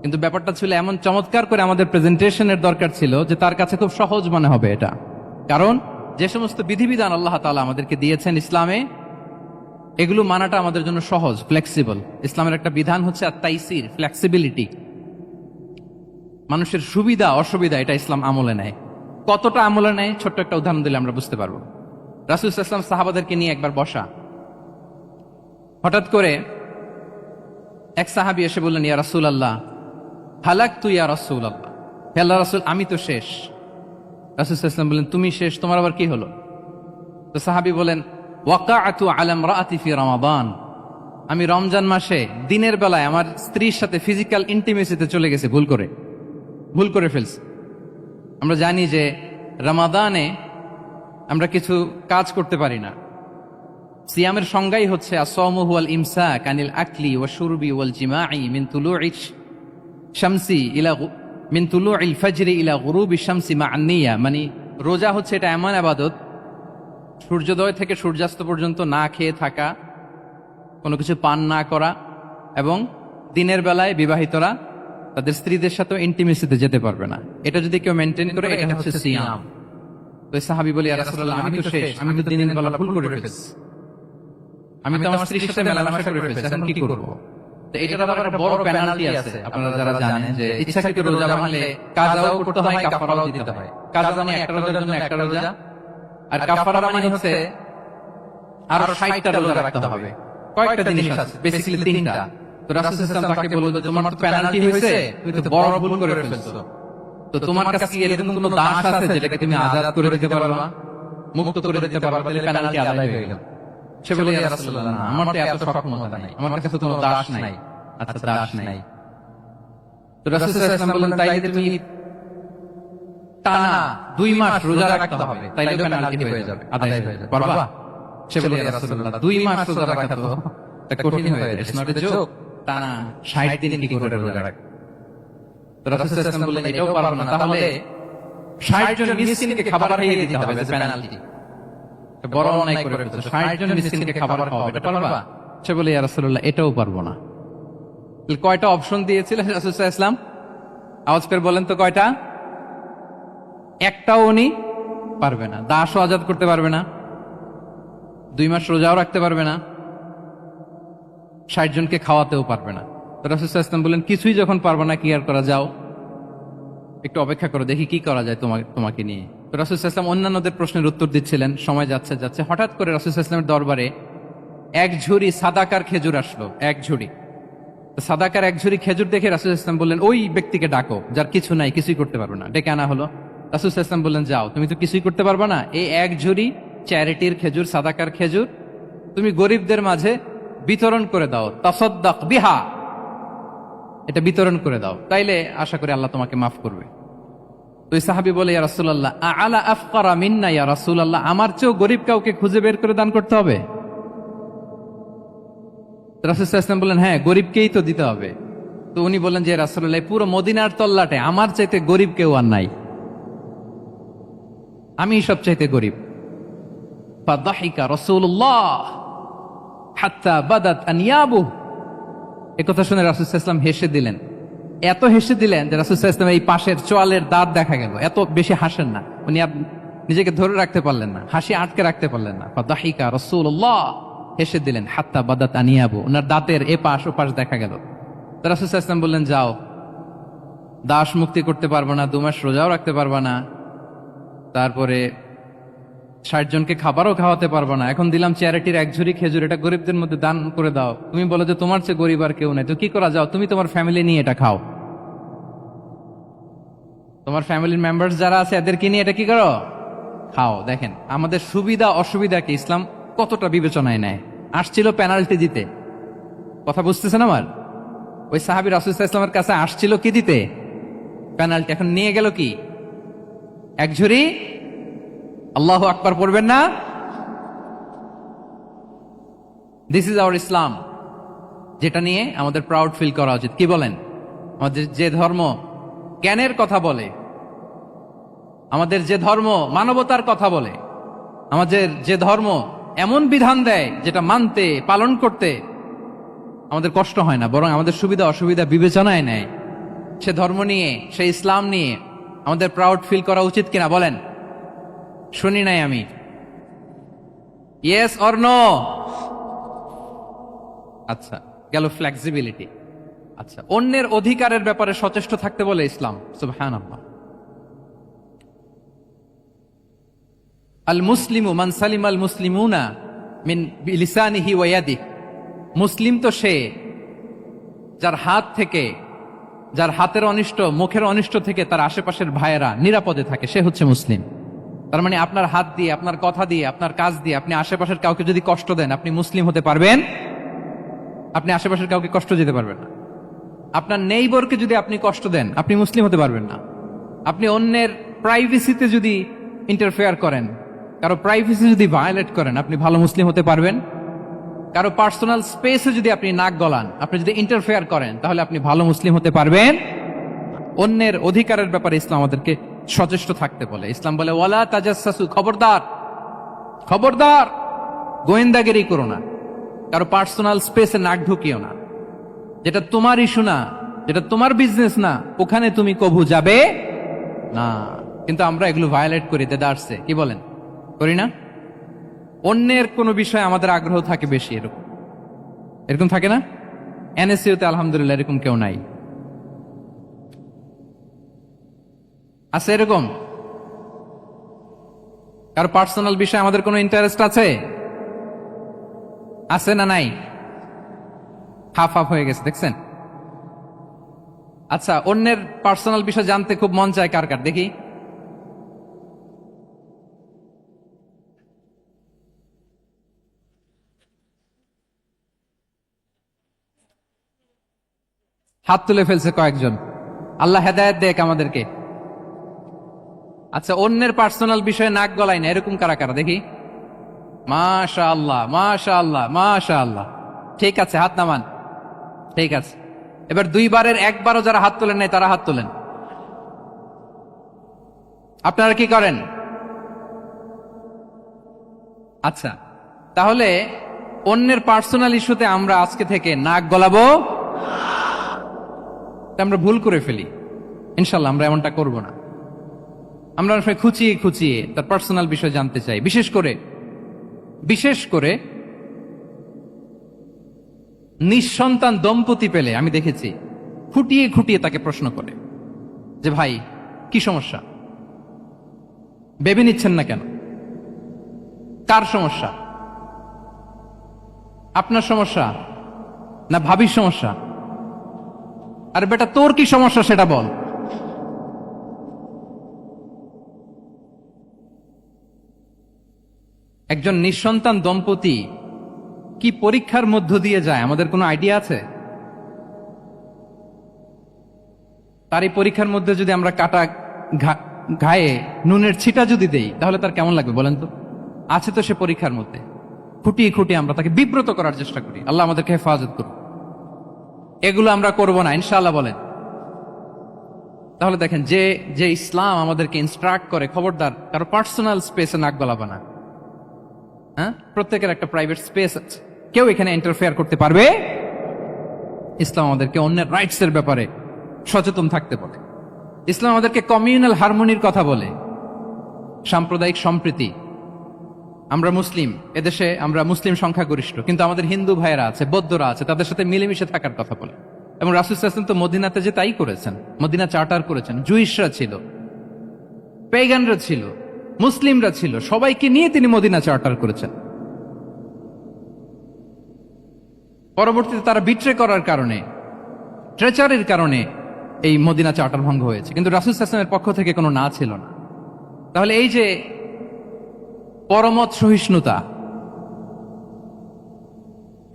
কিন্তু ব্যাপারটা ছিল এমন চমৎকার করে আমাদের প্রেজেন্টেশনের দরকার ছিল যে তার কাছে খুব সহজ মনে হবে এটা। কারণ যে সমস্ত বিধিবিধান আল্লাহ তাআলা আমাদেরকে দিয়েছেন ইসলামে, এগুলো মানাটা আমাদের জন্য সহজ, ফ্লেক্সিবল। ইসলামের একটা বিধান হচ্ছে আত-তাইসির, ফ্লেক্সিবিলিটি। মানুষের সুবিধা অসুবিধা এটা ইসলাম আমলে নেয়। কতটা আমলে নেয়, ছোট্ট একটা উদাহরণ দিলে আমরা বুঝতে পারবো। রাসূল সাল্লাল্লাহু আলাইহি ওয়াসাল্লাম সাহাবাদেরকে নিয়ে একবার বসা, হঠাৎ করে এক সাহাবী এসে বললেন, ইয়া রাসূলুল্লাহ হালাকতু ইয়া রাসূলুল্লাহ, হে আল্লাহর রাসূল আমি তো শেষ। রাসূল সাল্লাল্লাহু আলাইহি ওয়াসাল্লাম বললেন, তুমি শেষ, তোমার আবার কি হলো? তো সাহাবী বলেন, ওয়াকাআতু আলা ইমরাআতি ফি রমাদান, আমি রমজান মাসে দিনের বেলায় আমার স্ত্রীর সাথে ফিজিক্যাল ইন্টিমেসিতে চলে গেছে, ভুল করে ফেলছি। আমরা জানি যে রমাদানে আমরা কিছু কাজ করতে পারি না। সিয়ামের সংজ্ঞাই হচ্ছে আসওমু হুয়াল ইমসাক আনিল আকলি ওয়া শুরবি ওয়াল জিমাই মিন তুলুইশ শামসি ইলা মিন তুলুইল ফাজরি ইলা গুরুবি শামসি মা'আন নিয়া, মানে রোজা হচ্ছে এটা এমন ইবাদত, সূর্যোদয় থেকে সূর্যাস্ত পর্যন্ত না খেয়ে থাকা, কোনো কিছু পান না করা, এবং দিনের বেলায় বিবাহিতরা তাদের স্ত্রীদের সাথে ইন্টিমেসিতে যেতে পারবে না। এটা যদি কেউ মেনটেন করে, এটা হচ্ছে সিয়াম। তো এই সাহাবী বলে, ইয়া রাসূলুল্লাহ, আমি তো শেষ, আমি তো দিনের বেলা ভুল করে ফেলেছি, আমি তো আমার স্ত্রীর সাথে মেলামেশা করে ফেলেছি, এখন কি করব? তো এটার আবার একটা বড় পেনাল্টি আছে, আপনারা যারা জানেন যে ইচ্ছাকৃত রোজা ভাঙলে কাজাও করতে হয়, কাফারাও দিতে হয়। কাজা মানে একটা রোজার জন্য একটা রোজা, আর কাফারা মানে হচ্ছে আরো 60টা রোজা রাখতে হবে। কয়েকটা জিনিস আছে, বেসিক্যালি 3টা। তো রাসূল সাল্লাল্লাহু আলাইহি ওয়াসাল্লাম তাকে বলল, তোমার তো পেনাল্টি হয়েছে, তুমি তো বড় ভুল করে ফেলছো, তো তোমার কাছে কি এরকম কোনো দাস আছে যেটাকে তুমি আজাদ করে দিতে পারবা, মুক্ত করে দিতে পারবা, তাহলে পেনাল্টি আদায় হয়ে গেল। সে বলে, ইয়া রাসূলুল্লাহ, না, আমার তো এত সক্ষমতা নাই, আমার কাছে কোনো দাস নাই। আচ্ছা, দাস নাই। তো রাসূল সাল্লাল্লাহু আলাইহি ওয়াসাল্লাম বললেন, তাইলে তুমি টানা 2 মাস রোজা রাখতে হবে, তাইলে পেনাল্টি হয়ে যাবে, আদায় হয়ে যাবে, পারবা? সে বলে, ইয়া রাসূলুল্লাহ, 2 মাস রোজা রাখা তো এটা কঠিন হয়ে যায়, ইটস নট এ জোক, টানা 60 দিন কি করে রোজা রাখবে? তো রাসূল সাল্লাল্লাহু আলাইহি ওয়াসাল্লাম বললেন, এটাও পারবো না, তাহলে 60 জন মিসকিনকে খাবার খাইয়ে দিতে হবে, পেনাল্টি। বড় অন্যায় করে ফেলছো, 60 জন মিসকিনকে খাবার খাওয়াবে, এটা পারবা? সে বলে, ইয়া রাসূলুল্লাহ, এটাও পারবো না। কয়টা অপশন দিয়েছিলেন রাসূল সাল্লাল্লাহু আলাইহি ওয়াসাল্লাম? আওয়াজ করে বলেন তো কয়টা? একটাও উনি পারবে না। দাসও আজাদ করতে পারবে না, 2 মাস রোজাও রাখতে পারবে না, 60 জনকে খাওয়াতেও পারবে না। তো রাসূল সাল্লাল্লাহু আলাইহি ওয়াসাল্লাম বললেন, কিছুই যখন পারবে না, কি আর করা, যাও একটু অপেক্ষা করো, দেখি কি করা যায় তোমাকে নিয়ে। তো রাসূল সাল্লাল্লাহু আলাইহি ওয়াসাল্লাম অন্যান্যদের প্রশ্নের উত্তর দিচ্ছিলেন, সময় যাচ্ছে, হঠাৎ করে রাসূল সাল্লাল্লাহু আলাইহি ওয়াসাল্লামের দরবারে 1 ঝুড়ি সাদাকার খেজুর আসলো, 1 ঝুড়ি। তো সাদাকার 1 ঝুড়ি খেজুর দেখে রাসূল সাল্লাল্লাহু আলাইহি ওয়াসাল্লাম বললেন, ওই ব্যক্তিকে ডাকো যার কিছু নাই, কিছুই করতে পারবে না। ডেকে আনা হলো। রাসূল সাল্লাল্লাহু আলাইহি ওয়াসাল্লাম বললেন, যাও, তুমি তো কিছুই করতে পারবে না, এই 1 ঝুড়ি চ্যারিটির খেজুর, সাদাকার খেজুর তুমি গরিবদের মাঝে বিতরণ করে দাও, তাসাদদাক বিহা, এটা বিতরণ করে দাও, তাইলে আশা করি আল্লাহ তোমাকে মাফ করবে। তো এই সাহাবী বলে, ইয়া রাসূলুল্লাহ, আলা আফকারা মিন্না ইয়া রাসূলুল্লাহ, আমার চেয়েও গরিব কাউকে খুঁজে বের করে দান করতে হবে? রাসূল সাল্লাল্লাহু আলাইহি ওয়াসাল্লাম বললেন, হ্যাঁ, গরিবকেই তো দিতে হবে। তো উনি বললেন যে, রাসূলুল্লাহ, পুরো মদিনার তল্লাটে আমার চাইতে গরিব কেউ আর নাই, আমি সবচাইতে গরিব। ফাদাহিকা রাসূলুল্লাহ হাত্তা বাদাত আনিয়াবুহু, এই কথা শুনে রাসূল সাল্লাল্লাহু আলাইহি ওয়াসাল্লাম হেসে দিলেন। এত হেসে দিলেন যে রাসূল সাল্লাল্লাহু আলাইহি ওয়াসাল্লাম এই পাশের চোয়ালের দাঁত দেখা গেল। এত বেশি হাসেন না উনি, নিজেকে ধরে রাখতে পারলেন না, হাসি আটকে রাখতে পারলেন না। ফাদাহিকা রাসূলুল্লাহ, হেসে দিলেন। হাত্তা বাদাত আনিয়াবু, ওনার দাঁতের এপাশ ওপাশ দেখা গেল। তো রাসূল সাল্লাল্লাহু আলাইহি ওয়াসাল্লাম বললেন, যাও, দাস মুক্তি করতে পারবো না, 2 মাস রোজাও রাখতে পারবা না, তারপরে 60 জনকে খাবারও খাওয়াতে পারবো না, এখন দিলাম চ্যারিটির 1 ঝুড়ি খেজুর, এটা গরিবদের মধ্যে দান করে দাও। তুমি বলো যে তোমার চেয়ে গরিব আর কেউ নাই, তো কি করা, যাও, তুমি তোমার ফ্যামিলি নিয়ে এটা খাও, তোমার ফ্যামিলির মেম্বার্স যারা আছে এদেরকে নিয়ে এটা কি করো, খাও। দেখেন আমাদের সুবিধা অসুবিধাকে ইসলাম কতটা বিবেচনায় নেয়। আসছিল পেনাল্টি দিতে, কথা বুঝতেছেন আমার? ওই সাহাবী রাসূল সাল্লাল্লাহু আলাইহি ওয়াসাল্লামের কাছে আসছিল কি দিতে, পেনাল্টি, এখন নিয়ে গেল কি, 1 ঝুড়ি। আল্লাহু আকবার পড়বেন না? দিস ইজ আওয়ার ইসলাম, যেটা নিয়ে আমাদের প্রাউড ফিল করা উচিত। কি বলেন? আমাদের যে ধর্ম জ্ঞানের কথা বলে, আমাদের যে ধর্ম মানবতার কথা বলে, আমাদের যে ধর্ম এমন বিধান দেয় যেটা মানতে পালন করতে আমাদের কষ্ট হয় না, বরং আমাদের সুবিধা অসুবিধা বিবেচনায় নেয়, সে ধর্ম নিয়ে, সে ইসলাম নিয়ে আমাদের প্রাউড ফিল করা উচিত কিনা বলেন? শুনি নাই আমি, ইয়েস অর নো? আচ্ছা, গেল ফ্লেক্সিবিলিটি। আচ্ছা, অন্যের অধিকারের ব্যাপারে সচেষ্ট থাকতে বলে ইসলাম। সুবহানাল্লাহ। আল মুসলিমু মান সালিমাল মুসলিমুনা মিন লিসানিহি ওয়া ইয়াদিহি, মুসলিম তো সে যার হাত থেকে, যার হাতের অনিষ্ট, মুখের অনিষ্ট থেকে তার আশেপাশের ভাইয়েরা নিরাপদে থাকে, সে হচ্ছে মুসলিম। তার মানে আপনার হাত দিয়ে, আপনার কথা দিয়ে, আপনার কাজ দিয়ে আপনি আশেপাশের কাউকে যদি কষ্ট দেন, আপনি মুসলিম হতে পারবেন? আপনি আশেপাশের কাউকে কষ্ট দিতে পারবেন না। আপনার নেইবরকে যদি আপনি কষ্ট দেন, আপনি মুসলিম হতে পারবেন না। আপনি অন্যের প্রাইভেসিতে যদি ইন্টারফেয়ার করেন, কারো প্রাইভেসি যদি ভায়োলেট করেন, আপনি ভালো মুসলিম হতে পারবেন? কারো পার্সোনাল স্পেসে যদি আপনি নাক গলান, আপনি যদি ইন্টারফেয়ার করেন, তাহলে আপনি ভালো মুসলিম হতে পারবেন? অন্যের অধিকারের ব্যাপারে ইসলাম আমাদেরকে সচেষ্ট থাকতে বলে। ইসলাম বলে, ওয়ালা তাজাসসু, খবরদার, খবরদার, গোয়েন্দাগিরি করো না, কারো পার্সোনাল স্পেসে নাক ঢুকিও না। যেটা তোমার ইস্যু না, যেটা তোমার বিজনেস না, ওখানে তুমি কভু যাবে না। কিন্তু আমরা এগুলো ভায়োলেট করি, দেদারসে, কি বলেন, করি না? অন্যের কোনো বিষয়ে আমাদের আগ্রহ থাকে বেশি, এরকম এরকম থাকে না? এনএসইউতে আলহামদুলিল্লাহ এরকম কেউ নাই, আছে এরকম? কারো পার্সোনাল বিষয়ে আমাদের কোনো ইন্টারেস্ট আছে? আছে না নাই? হাফ হাফ হয়ে গেছে, দেখছেন? আচ্ছা, অন্যের পার্সোনাল বিষয় জানতে খুব মন চায় কার কার, দেখি। হাত তুলে ফেলছে কয়েকজন, আল্লাহ হেদায়েত দেখ আমাদেরকে। আচ্ছা, অন্যের পার্সোনাল বিষয়ে নাক গলায় না, এরকম কারা কারা, দেখি। মাশা আল্লাহ, মাশা আল্লাহ, মাশা আল্লাহ। ঠিক আছে, হাত নামান। ঠিক আছে, এবার দুইবারের একবারও যারা হাত তোলেন নাই তারা হাত তোলেন। আপনারা কি করেন? আচ্ছা, তাহলে অন্যের পার্সোনাল ইস্যুতে আমরা আজকে থেকে নাক গলাবো, আমরা ভুল করে ফেলি। ইনশাল্লাহ আমরা এমনটা করব না। আমরা খুঁচিয়ে খুঁচিয়ে তার পার্সোনাল বিষয় জানতে চাই। বিশেষ করে নিঃসন্তান দম্পতি পেলে আমি দেখেছি খুঁটিয়ে খুঁটিয়ে তাকে প্রশ্ন করে যে ভাই কি সমস্যা, বেবি নিচ্ছেন না কেন, কার সমস্যা, আপনার সমস্যা না ভাবির সমস্যা? আর বেটা তোর কি সমস্যা সেটা বল। একজন নিঃসন্তান দম্পতি কি পরীক্ষার মধ্য দিয়ে যায় আমাদের কোনো আইডিয়া আছে? তার এই পরীক্ষার মধ্যে যদি আমরা কাটা ঘায়ে নুনের ছিটা যদি দেই তাহলে তার কেমন লাগবে বলেন তো? আছে তো সে পরীক্ষার মধ্যে, খুঁটিয়ে খুঁটিয়ে আমরা তাকে বিব্রত করার চেষ্টা করি। আল্লাহ আমাদেরকে হেফাজত করুন। এগুলো আমরা করব না ইনশাআল্লাহ, বলেন। তাহলে দেখেন, যে ইসলাম আমাদেরকে ইনস্ট্রাক্ট করে, খবরদার কারো পার্সোনাল স্পেসে নাক গলাবা না। হ্যাঁ, প্রত্যেকের একটা প্রাইভেট স্পেস আছে, কেউ এখানে ইন্টারফেয়ার করতে পারবে। ইসলাম আমাদেরকে অন্যের রাইটস এর ব্যাপারে সচেতন থাকতে বলে। ইসলাম আমাদেরকে কমিউনাল হারমোনির কথা বলে, সাম্প্রদায়িক সম্প্রীতি। আমরা মুসলিম, এদেশে আমরা মুসলিম সংখ্যাগরিষ্ঠ, কিন্তু আমাদের হিন্দু ভাইয়েরা আছে, বৌদ্ধরা আছে, তাদের সাথে মিলেমিশে থাকার কথা বলে। এবং রাসূল সাল্লাল্লাহু আলাইহি ওয়াসাল্লাম তো মদিনাতে যে তাই করেছেন, মদিনা চার্টার করেছেন। জুইশরা ছিল, পেগানরা ছিল, মুসলিমরা ছিল, সবাইকে নিয়ে তিনি মদিনা চার্টার করেছেন। পরবর্তীতে তারা বিট্রে করার কারণে, ট্রেচারের কারণে এই মদিনা চার্টার ভঙ্গ হয়েছে, কিন্তু রাসূল সাল্লাল্লাহু আলাইহি ওয়াসাল্লামের পক্ষ থেকে কোনো না ছিল না। তাহলে এই যে পরমত সহিষ্ণুতা,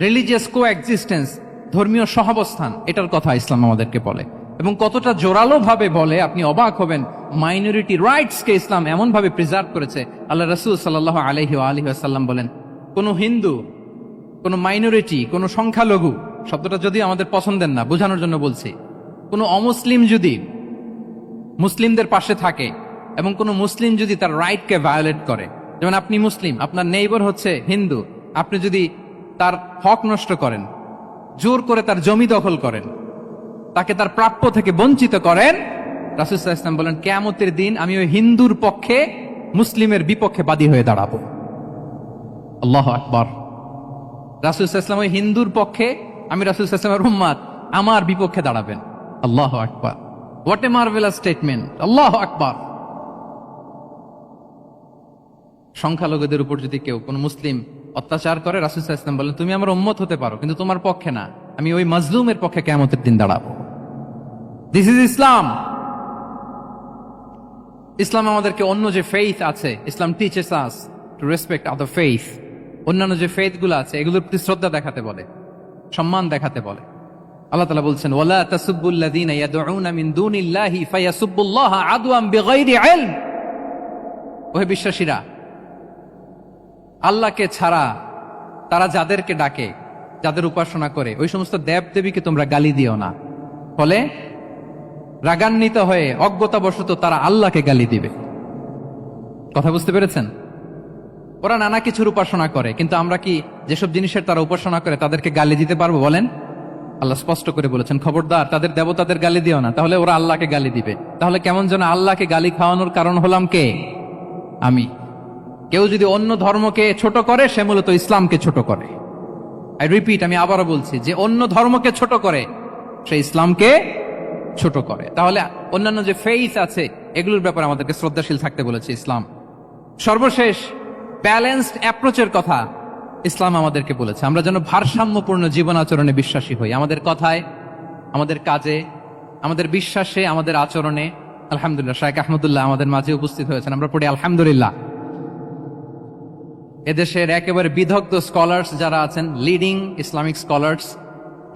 রিলিজিয়াস কো এক্সিস্টেন্স, ধর্মীয় সহাবস্থান, এটার কথা ইসলাম আমাদেরকে বলে। এবং কতটা জোরালো ভাবে বলে আপনি অবাক হবেন। মাইনরিটি রাইটস কে ইসলাম এমন ভাবে প্রিজার্ভ করেছে। আল্লাহ রাসূল সাল্লাল্লাহু আলাইহি ওয়াসাল্লাম বলেন, কোন হিন্দু, কোন মাইনরিটি, কোন সংখ্যালঘু, শব্দটা যদি আমাদের পছন্দের না, বোঝানোর জন্য বলছি, কোন অমুসলিম যদি মুসলিমদের পাশে থাকে এবং কোন মুসলিম যদি তার রাইটকে ভায়োলেট করে, যেমন আপনি মুসলিম, আপনার নেইবার হচ্ছে হিন্দু, আপনি যদি তার হক নষ্ট করেন, জোর করে তার জমি দখল করেন, তাকে তার প্রাপ্য থেকে বঞ্চিত করেন, রাসূল সাল্লাল্লাহু আলাইহি ওয়াসাল্লাম বলেন কিয়ামতের দিন আমি ওই হিন্দুর পক্ষে মুসলিমের বিপক্ষে বাদী হয়ে দাঁড়াবো। আল্লাহু আকবার। রাসূল সাল্লাল্লাহু আলাইহি ওয়াসাল্লাম ওই হিন্দুর পক্ষে, আমি রাসূল সাল্লাল্লাহু আলাইহি ওয়াসাল্লামের উম্মত, আমার বিপক্ষে দাঁড়াবেন। আল্লাহু আকবার। What a marvellous statement. আল্লাহু আকবার। সংখ্যালঘুদের উপর যদি কেউ কোন মুসলিম অত্যাচার করে, রাসূল সাল্লাল্লাহু আলাইহি ওয়াসাল্লাম বলেন তুমি আমার উম্মত হতে পারো, কিন্তু তোমার পক্ষে না, আমি ওই মাজলুমের পক্ষে কিয়ামতের দিন দাঁড়াবো। দিস ইজ ইসলাম। ইসলাম আমাদেরকে অন্য যে ফেইথ আছে, Islam teaches us to respect other faith. অন্যান্য যে ফেইথ গুলো আছে এগুলোর প্রতি শ্রদ্ধা দেখাতে বলে, সম্মান দেখাতে বলে। আল্লাহ তাআলা বলছেন ওয়ালা তাসুবুল্লাযীনা ইয়াদউনা মিন দুনিল্লাহি ফায়াসুবুল্লাহা আদওয়ান বিগাইরি ইলম। ওহে বিশ্বাসীরা, আল্লাহকে ছাড়া তারা যাদেরকে ডাকে, যাদের উপাসনা করে, ওই সমস্ত দেব দেবীকে তোমরা গালি দিও না। ফলে রাগান্বিত হয়ে অজ্ঞতাবশত তারা আল্লাহকে গালি দিবে। কথা বুঝতে পেরেছেন? ওরা নানা কিছুর উপাসনা করে, কিন্তু আমরা কি যেসব জিনিসের তারা উপাসনা করে তাদেরকে গালি দিতে পারবো বলেন? আল্লাহ স্পষ্ট করে বলেছেন, খবরদার তাদের দেবতাদের গালি দিও না, তাহলে ওরা আল্লাহকে গালি দিবে। তাহলে কেমন যেন আল্লাহকে গালি খাওয়ানোর কারণ হলাম কে? আমি। কেউ যদি অন্য ধর্মকে ছোট করে, সে মূলত ইসলামকে ছোট করে। আই রিপিট, আমি আবারও বলছি, যে অন্য ধর্মকে ছোট করে সে ইসলামকে ছোট করে। তাহলে অন্যান্য যে ফেইথ আছে এগুলোর ব্যাপারে আমাদেরকে শ্রদ্ধাশীল থাকতে বলেছে ইসলাম। সর্বশেষ ব্যালেন্সড অ্যাপ্রোচের কথা ইসলাম আমাদেরকে বলেছে, আমরা যেন ভারসাম্যপূর্ণ জীবন আচরণে বিশ্বাসী হই, আমাদের কথায়, আমাদের কাজে, আমাদের বিশ্বাসে, আমাদের আচরণে। আলহামদুলিল্লাহ, শাইখ আহমদুল্লাহ আমাদের মাঝে উপস্থিত হয়েছেন, আমরা পড়ি আলহামদুলিল্লাহ। এদেশের একেবারে বিদগ্ধ স্কলার্স যারা আছেন, লিডিং ইসলামিক স্কলার্স,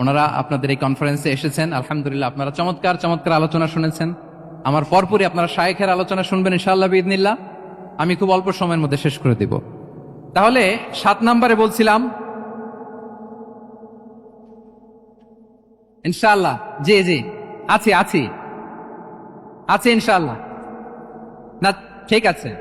ওনারা আপনাদের এই কনফারেন্সে এসেছেন। আলহামদুলিল্লাহ, আপনারা চমৎকার চমৎকার আলোচনা শুনেছেন। আমার পরপরই আপনারা শাইখের আলোচনা শুনবেন ইনশাআল্লাহ বিইذনিল্লাহ। আমি খুব অল্প সময়ের মধ্যে শেষ করে দিব। তাহলে 7 নম্বরে বলছিলাম ইনশাআল্লাহ। জি জি, আছি আছি আছি ইনশাআল্লাহ। না, ঠিক আছে।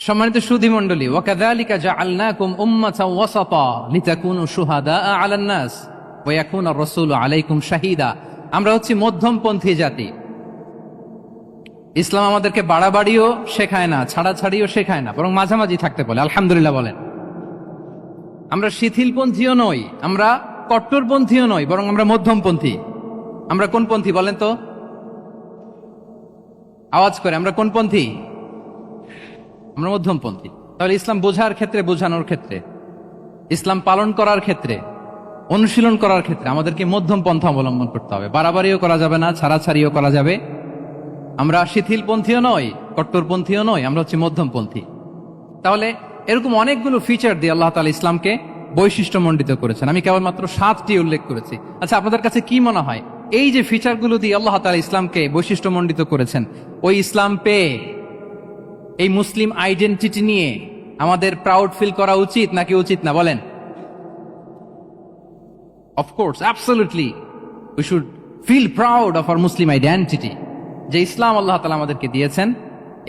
সম্মানিত সুধী মণ্ডলী, ওয়াকাযালিকা জাআলনাকুম উম্মাতাও ওয়াসাতা লিতাকুনু শুহাদাআ আলান নাস ওয়া ইয়াকুনা আর-রাসূলু আলাইকুম শাহীদা। আমরা হচ্ছি মধ্যমপন্থী জাতি। ইসলাম আমাদেরকে বাড়াবাড়িও শেখায় না, ছাড়াছাড়িও শেখায় না, বরং মাঝামাঝি থাকতে বলে। আলহামদুলিল্লাহ বলেন। আমরা শিথিলপন্থীও নই, আমরা কট্টরপন্থীও নই, বরং আমরা মধ্যমপন্থী। আমরা কোন পন্থী বলেন তো? আওয়াজ করে, আমরা কোন পন্থী? আমরা মধ্যমপন্থী। তাহলে ইসলাম বোঝার ক্ষেত্রে, বোঝানোর ক্ষেত্রে, ইসলাম পালন করার ক্ষেত্রে, অনুশীলন করার ক্ষেত্রে আমাদেরকে মধ্যম পন্থা অবলম্বন করতে হবে। বাড়াবাড়িও করা যাবে না, ছাড়াছাড়িও করা যাবে। আমরা শিথিলপন্থীও নই, কট্টরপন্থীও নই, আমরা হচ্ছে মধ্যমপন্থী। তাহলে এরকম অনেকগুলো ফিচার দিয়ে আল্লাহ তাআলা ইসলামকে বৈশিষ্ট্যমণ্ডিত করেছেন। আমি কেবলমাত্র 7টি উল্লেখ করেছি। আচ্ছা, আপনাদের কাছে কি মনে হয়, এই যে ফিচারগুলো দিয়ে আল্লাহ তাআলা ইসলামকে বৈশিষ্ট্যমণ্ডিত করেছেন, ওই ইসলাম পেয়ে এই মুসলিম আইডেন্টিটি নিয়ে আমাদের প্রাউড ফিল করা উচিত নাকি উচিত না? বলেন। Of course, absolutely, we should feel proud of our Muslim identity. যে ইসলাম আল্লাহ তাআলা আমাদেরকে দিয়েছেন,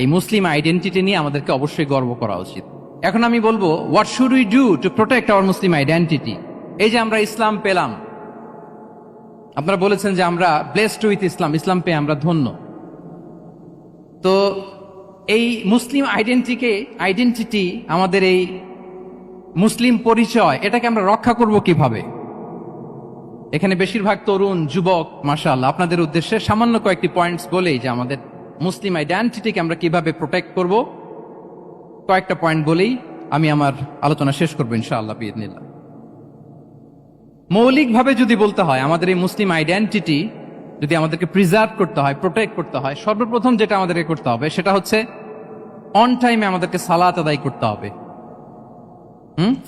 এই মুসলিম আইডেন্টিটি নিয়ে আমাদেরকে অবশ্যই গর্ব করা উচিত। এখন আমি বলবো, what should we do to protect our Muslim identity? এই যে আমরা ইসলাম পেলাম, আপনারা বলেছেন যে আমরা ব্লেসড উইথ ইসলাম, ইসলাম পেয়ে আমরা ধন্য। তো এই মুসলিম আইডেন্টিটি, আমাদের এই মুসলিম পরিচয়, এটাকে আমরা রক্ষা করব কিভাবে? এখানে বেশিরভাগ তরুণ যুবক, মাশাআল্লাহ, আপনাদের উদ্দেশ্যে সামান্য কয়েকটি পয়েন্টস বলেই যে আমাদের মুসলিম আইডেন্টিটিকে আমরা কিভাবে প্রোটেক্ট করব, কয়েকটা পয়েন্ট বলেই আমি আমার আলোচনা শেষ করবো ইনশাআল্লাহ বিইذনিল্লাহ। মৌলিকভাবে যদি বলতে হয়, আমাদের এই মুসলিম আইডেন্টিটি যদি আমাদেরকে প্রিজার্ভ করতে হয়, প্রোটেক্ট করতে হয়, সর্বপ্রথম যেটা আমাদেরকে করতে হবে সেটা হচ্ছে অন টাইমে আমাদেরকে সালাত আদায় করতে হবে।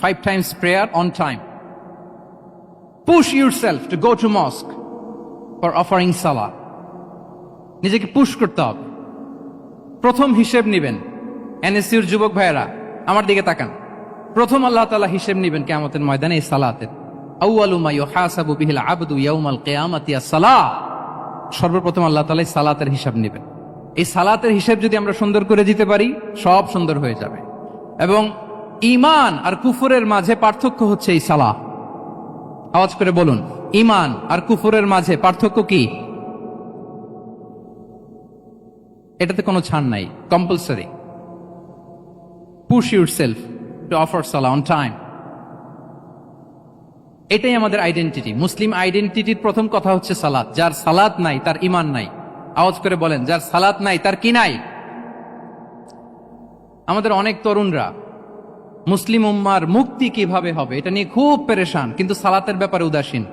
5 times prayer on time. Push yourself to go to mosque for offering salah. নিজেকে পুশ করতে হবে। প্রথম হিসেব নিবেন। এনএসইউর যুবক ভাইয়েরা আমার দিকে তাকান। প্রথম আল্লাহ তাআলা হিসেব নিবেন কিয়ামতের ময়দানে এই সালাতের। আউয়ালু মা ইউহাসাবু বিহিল আবদু ইয়াউমাল কিয়ামাতি আস-সালাহ। সর্বপ্রথম আল্লাহ তাআলা এই সালাতের হিসাব নেবেন। এই সালাতের হিসাব যদি আমরা সুন্দর করে দিতে পারি, সব সুন্দর হয়ে যাবে। এবং ঈমান আর কুফরের মাঝে পার্থক্য হচ্ছে এই সালাহ। আওয়াজ করে বলুন, ঈমান আর কুফরের মাঝে পার্থক্য কি? এটাতে কোনো ছাড় নাই, compulsory. Push yourself to offer Salah on time. এটাই আমাদের আইডেন্টিটি। মুসলিম আইডেন্টিটির প্রথম কথা হচ্ছে সালাত। যার সালাত নাই তার ঈমান নাই। আওয়াজ করে বলেন, যার সালাত নাই তার কি নাই? আমাদের অনেক তরুণরা মুসলিম উম্মার মুক্তি কিভাবে হবে এটা নিয়ে খুব পেরেশান, কিন্তু সালাতের ব্যাপারে উদাসীন।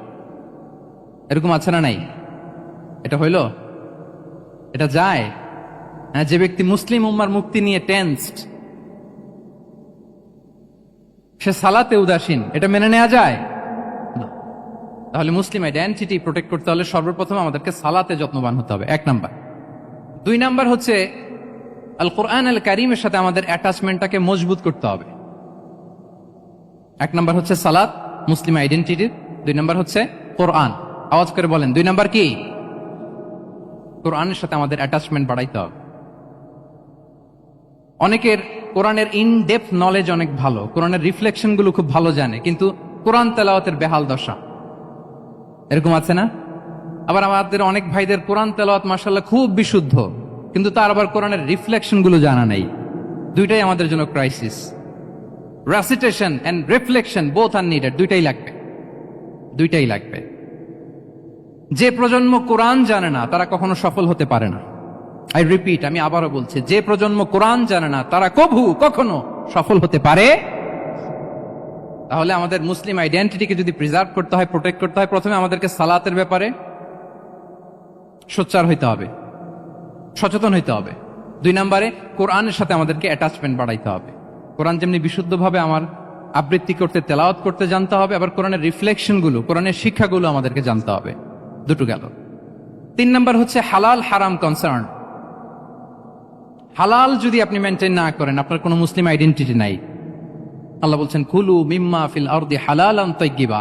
এরকম আছে না নাই? এটা হইল? এটা যায়? হ্যাঁ, যে ব্যক্তি মুসলিম উম্মার মুক্তি নিয়ে টেন্সড, সে সালাতে উদাসীন, এটা মেনে নেওয়া যায়? তাহলে মুসলিম আইডেন্টিটি প্রোটেক্ট করতে হলে সর্বপ্রথম আমাদেরকে সালাতে যত্নবান হতে হবে, 1 নাম্বার। 2 নাম্বার হচ্ছে আল কোরআন আল কারীমের সাথে আমাদের অ্যাটাচমেন্টটাকে মজবুত করতে হবে। 1 নাম্বার হচ্ছে সালাত মুসলিম আইডেন্টিটির, 2 নাম্বার হচ্ছে কোরআন। আওয়াজ করে বলেন 2 নাম্বার কি? কোরআনের সাথে আমাদের অ্যাটাচমেন্ট বাড়াইতে হবে। অনেকের কোরআনের ইন ডেপথ নলেজ অনেক ভালো, কোরআনের রিফ্লেকশন গুলো খুব ভালো জানে, কিন্তু কোরআন তেলাওয়াতের বেহাল দশা। এরকম আছে না? আবার আমাদের অনেক ভাইদের কোরআন তেলাওয়াত মাশাআল্লাহ খুব বিশুদ্ধ, কিন্তু তার আবার কোরআনের রিফ্লেকশন গুলো জানা নেই। দুইটাই আমাদের জন্য crisis. Recitation and reflection both are needed, দুইটাই লাগবে, দুইটাই লাগবে। যে প্রজন্ম কোরআন জানে না তারা কখনো সফল হতে পারে না। আই রিপিট, আমি আবারও বলছি, যে প্রজন্ম কোরআন জানে না তারা কখনো সফল হতে পারে। তাহলে আমাদের মুসলিম আইডেন্টিটিকে যদি প্রিজার্ভ করতে হয়, প্রোটেক্ট করতে হয়, প্রথমে আমাদেরকে সালাতের ব্যাপারে সোচ্চার হইতে হবে, সচেতন হইতে হবে। 2 নম্বরে কোরআনের সাথে আমাদেরকে অ্যাটাচমেন্ট বাড়াইতে হবে। কোরআন যেমনি বিশুদ্ধভাবে আমার আবৃত্তি করতে, তেলাওয়াত করতে জানতে হবে, আবার কোরআনের রিফ্লেকশন গুলো, কোরআনের শিক্ষাগুলো আমাদেরকে জানতে হবে। দুটো গেল। 3 নম্বর হচ্ছে হালাল হারাম কনসার্ন। হালাল যদি আপনি মেনটেন না করেন, আপনার কোনো মুসলিম আইডেন্টিটি নাই। আল্লাহ বলছেন কুলু মিম্মা ফিল আরদি হালালান তাইয়্যিবা,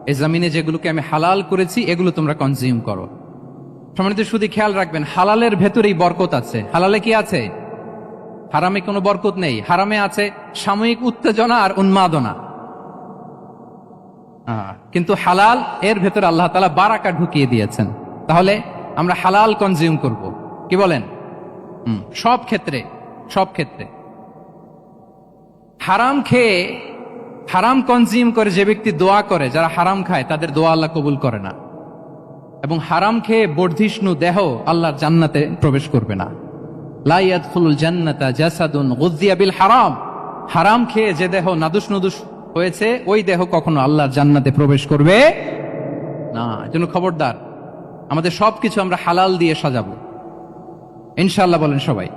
এই জমিনে যেগুলোকে আমি হালাল করেছি এগুলো তোমরা কনজিউম করো। সম্মানিত শুধু খেয়াল রাখবেন, হালালের ভেতরেই বরকত আছে। হালালে কি আছে? হারামে কোনো বরকত নেই। হারামে আছে সাময়িক উত্তেজনা আর উন্মাদনা, কিন্তু হালাল এর ভেতরে আল্লাহ তাআলা বারাকা ঢুকিয়ে দিয়েছেন। তাহলে আমরা হালাল কনজিউম করব, কি বলেন? সব ক্ষেত্রে, সব ক্ষেত্রে। হারাম খেয়ে, হারাম কনজিউম করে যে ব্যক্তি দোয়া করে, যারা হারাম খায় তাদের দোয়া আল্লাহ কবুল করে না। এবং হারাম খেয়ে বর্ধিষ্ণু দেহ আল্লাহর জান্নাতে প্রবেশ করবে না। লা ইয়াদখুলুল জান্নাতা জাসাদুন গুযিয়া বিল হারাম, হারাম খেয়ে যে দেহ নাদুস নুদুস হয়েছে ওই দেহ কখনো আল্লাহর জান্নাতে প্রবেশ করবে না। এজন্য খবরদার, আমাদের সবকিছু আমরা হালাল দিয়ে সাজাবো ইনশাআল্লাহ। বলেন সবাই।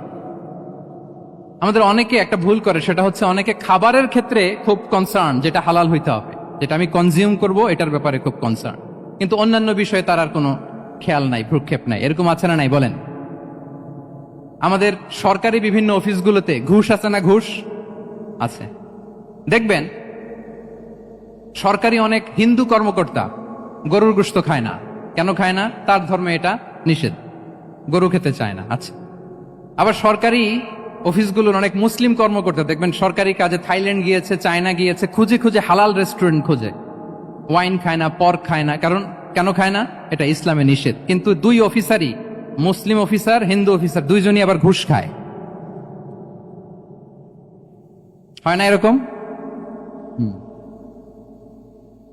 আমাদের অনেকে একটা ভুল করে, সেটা হচ্ছে অনেকে খাবারের ক্ষেত্রে খুব কনসার্ন, যেটা হালাল হইতে হবে, যেটা আমি কনজিউম করব এটার ব্যাপারে খুব কনসার্ন, কিন্তু অন্যান্য বিষয়ে তার আর কোনো খেয়াল নাই, ভ্রুক্ষেপ নাই। এরকম আছে না নাই বলেন? আমাদের সরকারি বিভিন্ন অফিসগুলোতে ঘুষ আছে না? ঘুষ আছে। দেখবেন সরকারি অনেক হিন্দু কর্মকর্তা গরুর গোশত খায় না। কেন খায় না? তার ধর্মে এটা নিষেধ, গরু খেতে চায় না। আচ্ছা, আবার সরকারি অফিসগুলোর অনেক মুসলিম কর্মকর্তা দেখবেন সরকারি কাজে থাইল্যান্ড গিয়েছে, চায়না গিয়েছে, খুঁজে খুঁজে হালাল রেস্টুরেন্ট খোঁজে, ওয়াইন খায় না, পর্ক খায় না। কারণ কেন খায় না? এটা ইসলামে নিষেধ। কিন্তু 2 অফিসারই, মুসলিম অফিসার, হিন্দু অফিসার, দুইজনই আবার ঘুষ খায়। হয় না এরকম?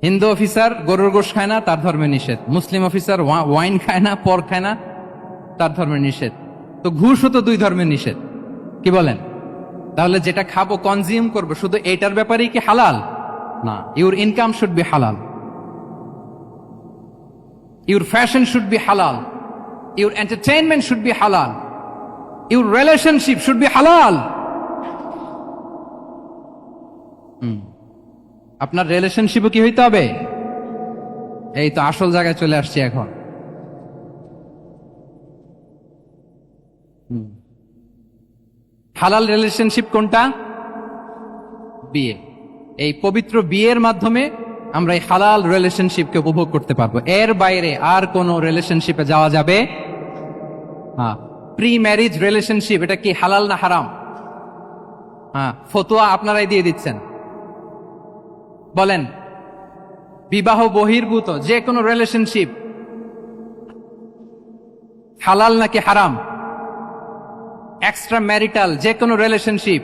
হিন্দু অফিসার গরুর গোশত খায় না, তার ধর্মে নিষেধ। মুসলিম অফিসার ওয়াইন খায় না, পর্ক খায় না, তার ধর্মে নিষেধ। তো ঘুষও তো 2 ধর্মের নিষেধ, কি বলেন? তাহলে যেটা খাবো, কনজিউম করবো, শুধু এটার ব্যাপারেই কি হালাল? না। ইউর ইনকাম শুড বি হালাল, ইউর ফ্যাশন শুড বি হালাল, ইউর এন্টারটেইনমেন্ট শুড বি হালাল, ইউর রিলেশনশিপ শুড বি হালাল। আপনার রিলেশনশিপও কি হইতে হবে? এই তো আসল জায়গায় চলে আসছি এখন। হালাল রিলেশনশিপ কোনটা? বিয়ে। এই পবিত্র বিয়ের মাধ্যমে আমরা এই হালাল রিলেশনশিপকে উপভোগ করতে পারবো। এর বাইরে আর কোন রিলেশনশিপে যাওয়া যাবে? প্রি ম্যারিজ রিলেশনশিপ, এটা কি হালাল না হারাম? ফতোয়া আপনারাই দিয়ে দিচ্ছেন। বলেন, বিবাহ বহির্ভূত যে কোনো রিলেশনশিপ হালাল নাকি হারাম? এক্সট্রা ম্যারিটাল যে কোনো রিলেশনশিপ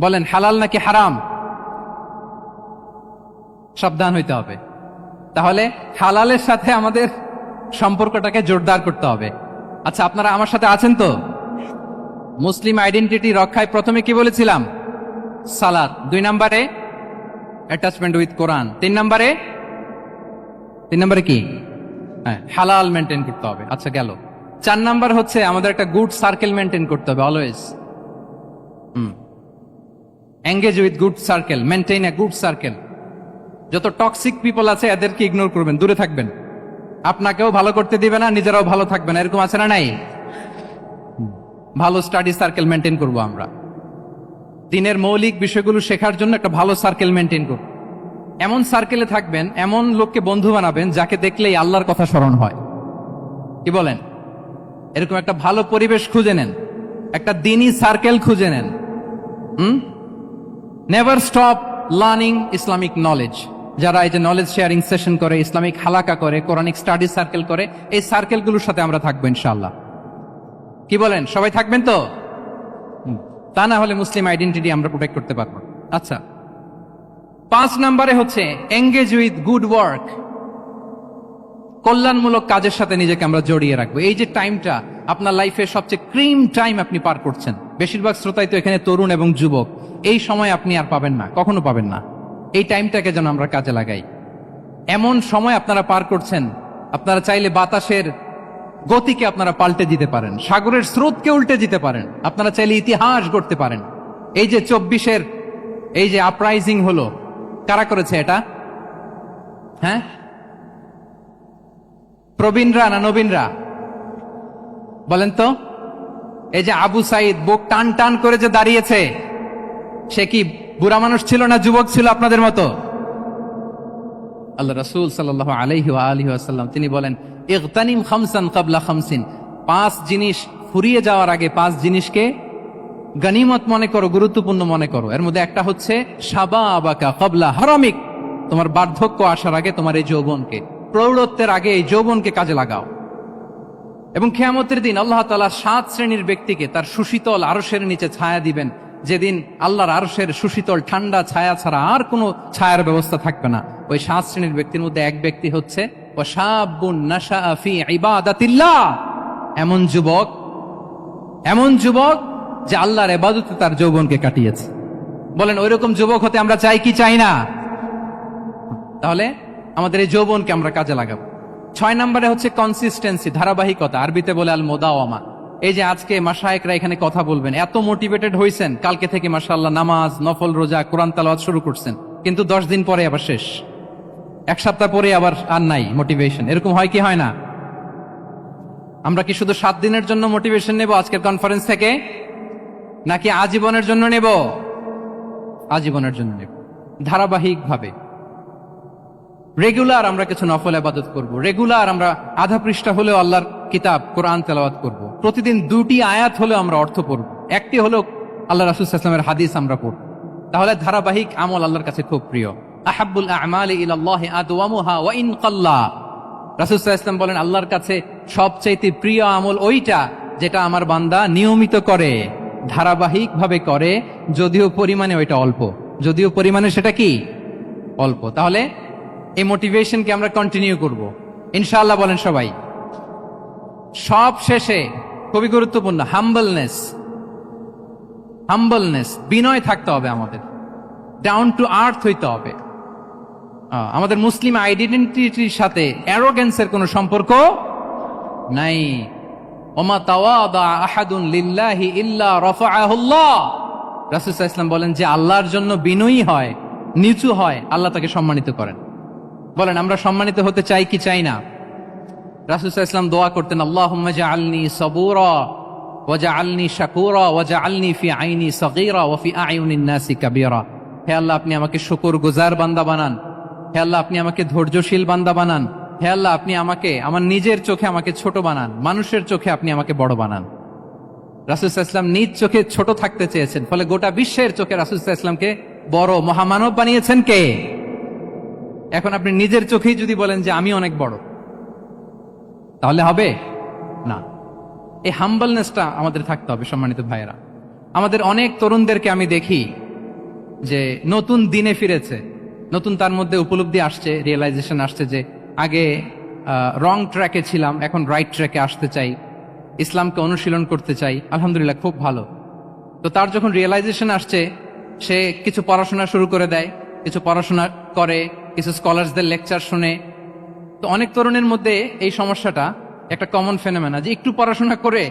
বলেন হালাল নাকি হারাম? সাবধান হইতে হবে। তাহলে হালালের সাথে আমাদের সম্পর্কটাকে জোরদার করতে হবে। আচ্ছা, আপনারা আমার সাথে আছেন তো? মুসলিম আইডেন্টিটি রক্ষায় প্রথমে কি বলেছিলাম? সালাত। 2 নম্বরে অ্যাটাচমেন্ট উইথ কোরআন। 3 নম্বরে কি? হালাল মেনটেন করতে হবে। আচ্ছা গেল। 4 নাম্বার হচ্ছে আমাদের একটা গুড সার্কেল মেনটেন করতে হবে always. Engage with good circle, maintain a good circle. যত টক্সিক পিপল আছে এদেরকে ইগনোর করবেন, দূরে থাকবেন। আপনাকেও ভালো করতে দিবে না, নিজেরাও ভালো থাকবে না, এরকম আছে না নাই? ভালো স্টাডি সার্কেল মেনটেন করব আমরা। দিনের মৌলিক বিষয়গুলো শেখার জন্য একটা ভালো সার্কেল মেনটেন করব। এমন সার্কেলে থাকবেন, এমন লোককে বন্ধু বানাবেন যাকে দেখলেই আল্লাহর কথা স্মরণ হয়। কি বলেন? এরকম একটা ভালো পরিবেশ খুঁজে নেন, একটা দিনী সার্কেল খুঁজে নেন। Never stop learning Islamic knowledge. যারা এই যে নলেজ শেয়ারিং সেশন করে, ইসলামিক হালাকা করে, কোরআনিক স্টাডি সার্কেল করে, এই সার্কেলগুলোর সাথে আমরা থাকবো ইনশাআল্লাহ। কি বলেন? সবাই থাকবেন তো? তা না হলে মুসলিম আইডেন্টিটি আমরা প্রোটেক্ট করতে পারবো। আচ্ছা, 5 নম্বরে হচ্ছে এঙ্গেজ উইথ গুড ওয়ার্ক। কল্যাণমূলক কাজের সাথে নিজেকে আমরা জড়িয়ে রাখবো। এই যে টাইমটা আপনার লাইফের সবচেয়ে ক্রিম টাইম আপনি পার করছেন, বেশিরভাগ শ্রোতাই তো এখানে তরুণ এবং যুবক, এই সময় আপনি আর পাবেন না, কখনো পাবেন না। এই টাইমটাকে যেন আমরা কাজে লাগাই। এমন সময় আপনারা পার করছেন, আপনারা চাইলে বাতাসের গতিকে আপনারা পাল্টে দিতে পারেন, সাগরের স্রোতকে উল্টে দিতে পারেন, আপনারা চাইলে ইতিহাস গড়তে পারেন। এই যে 24-এর এই যে আপরাইজিং হলো, কারা করেছে এটা? হ্যাঁ, প্রবীণরা না নবীনরা? বলেন তো। এই যে আবু সাইদ বুক টান টান করে যে দাঁড়িয়েছে, সে কি বুড়া মানুষ ছিল না যুবক ছিল আপনাদের মতো? আল্লাহ রাসূল সাল্লাল্লাহু আলাইহি ওয়া আলিহি ওয়াসাল্লাম তিনি বলেন, ইগতানিম খামসান ক্বাবলা খামসিন। 5 জিনিস ফুরিয়ে যাওয়ার আগে 5 জিনিসকে গনিমত মনে করো, গুরুত্বপূর্ণ মনে করো। এর মধ্যে একটা হচ্ছে শাবাবাকা ক্বাবলা হারামিক। তোমার বার্ধক্য আসার আগে তোমার এই যৌবনকে, প্রৌঢ়ত্বের আগে এই যৌবনকে কাজে লাগাও। এবং কিয়ামতের দিন আল্লাহ তাআলা 7 শ্রেণীর ব্যক্তিকে তার সুশীতল আরশের নিচে ছায়া দিবেন, যেদিন আল্লাহর আরশের সুশীতল ঠান্ডা ছায়া ছাড়া আর কোনো ছায়ার ব্যবস্থা থাকবে না। ওই 7 শ্রেণীর ব্যক্তির মধ্যে এক ব্যক্তি হচ্ছে ওয়াশাবুন নাশাআ ফি ইবাদাতিল্লাহ। এমন যুবক যে আল্লাহর ইবাদতে তার যৌবনকে কাটিয়েছে। বলেন, ওইরকম যুবক হতে আমরা চাই কি চাই না? তাহলে আমাদের এই যৌবনকে আমরা কাজে লাগাবো। 6 নম্বরে হচ্ছে কনসিস্টেন্সি, ধারাবাহিকতা। আরবিতে বলে আল মুদাওয়ামা। এই যে আজকে মাশায়েখরা এখানে কথা বলবেন, এত মোটিভেটেড হইছেন, কালকে থেকে মাশাআল্লাহ নামাজ, নফল রোজা, কোরআন তেলাওয়াত শুরু করছেন, কিন্তু 10 দিন পরে আবার শেষ, 1 সপ্তাহ পরে আবার আর নাই মোটিভেশন। এরকম হয় কি হয় না? আমরা কি শুধু 7 দিনের জন্য মোটিভেশন নেব আজকের কনফারেন্স থেকে, নাকি আজীবনের জন্য নেব? আজীবনের জন্য নেব। ধারাবাহিকভাবে রেগুলার আমরা কিছু নফল ইবাদত করব, রেগুলার আমরা আধা পৃষ্ঠা হলেও আল্লাহর কিতাব কোরআন তেলাওয়াত করব, প্রতিদিন 2টি আয়াত হলেও আমরা অর্থ পড়ব, একটি হলেও আল্লাহ রাসূল সাল্লাল্লাহু আলাইহি ওয়াসাল্লামের হাদিস আমরা পড়ব। তাহলে ধারাবাহিক আমল আল্লাহর কাছে খুব প্রিয়। আহাব্বুল আ'মালি ইলাল্লাহি আদওয়ামুহা ওয়া ইন কাল্লা। রাসূল সাল্লাল্লাহু আলাইহি ওয়াসাল্লাম বলেন, আল্লাহর কাছে সবচাইতে প্রিয় আমল ওইটা যেটা আমার বান্দা নিয়মিত করে, ধারাবাহিকভাবে করে, যদিও পরিমাণে ওইটা অল্প, যদিও পরিমাণে সেটা কি অল্প। তাহলে এই মোটিভেশনকে আমরা কন্টিনিউ করব ইনশাআল্লাহ। বলেন সবাই। সব শেষে খুবই গুরুত্বপূর্ণ হাম্বলনেস, বিনয় থাকতে হবে আমাদের, ডাউন টু আর্থ হইতে হবে। আমাদের মুসলিম আইডেন্টিটির সাথে অ্যারোগেন্সের কোনো সম্পর্ক নাই। ওমা তাওয়াদা আহাদুন লিল্লাহি ইল্লা রাফাআহুল্লাহ। রাসূল সাল্লাল্লাহু আলাইহি ওয়াসাল্লাম বলেন, যে আল্লাহর জন্য বিনয়ী হয়, নিচু হয়, আল্লাহ তাকে সম্মানিত করেন। বলেন, আমরা সম্মানিত হতে চাই কি চাই না? রাসূল সাল্লাল্লাহু আলাইহি ওয়াসাল্লাম দোয়া করতেন, আল্লাহুম্মা জাআলনি সাবুরা ওয়া জাআলনি শাকুরা ওয়া জাআলনি ফি আইনি সাগীরা ওয়া ফি আ'য়ুনিন নাসি কাবীরা। হে আল্লাহ, আপনি আমাকে শুকরগুজার বান্দা বানান। হে আল্লাহ, আপনি আমাকে ধৈর্যশীল বান্দা বানান। হে আল্লাহ, আপনি আমাকে আমার নিজের চোখে আমাকে ছোট বানান, মানুষের চোখে আপনি আমাকে বড় বানান। রাসূল সাল্লাল্লাহু আলাইহি ওয়াসাল্লাম নিজ চোখে ছোট থাকতে চেয়েছেন, ফলে গোটা বিশ্বের চোখে রাসূল সাল্লাল্লাহু আলাইহি ওয়াসাল্লামকে বড় মহামানব বানিয়েছেন কে? এখন আপনি নিজের চোখেই যদি বলেন যে আমি অনেক বড়, তাহলে হবে না। এই হাম্বলনেসটা আমাদের থাকতে হবে। সম্মানিত ভাইয়েরা, আমাদের অনেক তরুণদেরকে আমি দেখি যে নতুন দিনে ফিরেছে, নতুন তার মধ্যে উপলব্ধি আসছে, রিয়েলাইজেশন আসছে যে আগে রং ট্র্যাকে ছিলাম, এখন রাইট ট্র্যাকে আসতে চাই, ইসলামকে অনুশীলন করতে চাই। আলহামদুলিল্লাহ, খুব ভালো। তো তার যখন রিয়েলাইজেশন আসছে, সে কিছু পড়াশোনা শুরু করে দেয়, কিছু পড়াশোনা করে, কিছু স্কলারসদের লেকচার শুনে। তো অনেক তরুণের মধ্যে এই সমস্যাটা একটা কমন ফেনোমেনা, যে একটু পড়াশোনা করে,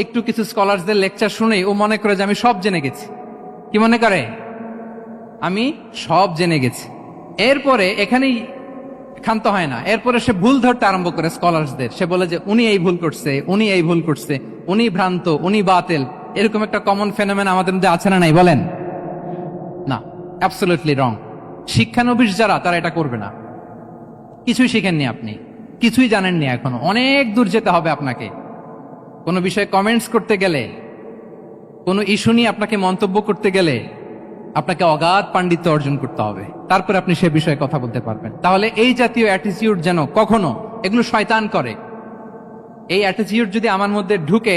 একটু কিছু স্কলারসদের লেকচার শুনে ও মনে করে যে আমি সব জেনে গেছি। কি মনে করে? আমি সব জেনে গেছি। এরপরে এখানেই ক্ষান্ত হয় না, এরপরে সে ভুল ধরতে আরম্ভ করে স্কলারসদের। সে বলে যে উনি এই ভুল করছে, উনি এই ভুল করছে, উনি ভ্রান্ত, উনি বাতিল। এরকম একটা কমন ফেনোমেন আমাদের মধ্যে আছে না নাই বলেন? না, অ্যাবসলিউটলি রং। শিক্ষানবিশ যারা, তারা এটা করবে না। কিছুই শিখেননি আপনি, কিছুই জানেননি, এখনো অনেক দূর যেতে হবে আপনাকে। কোনো বিষয়ে কমেন্টস করতে গেলে, কোনো ইস্যু নিয়ে আপনাকে মন্তব্য করতে গেলে আপনাকে অগাধ পাণ্ডিত্য অর্জন করতে হবে, তারপর আপনি সে বিষয়ে কথা বলতে পারবেন। তাহলে এই জাতীয় অ্যাটিটিউড যেন কখনো, এগুলো শয়তান করে, এই অ্যাটিটিউড যদি আমার মধ্যে ঢুকে,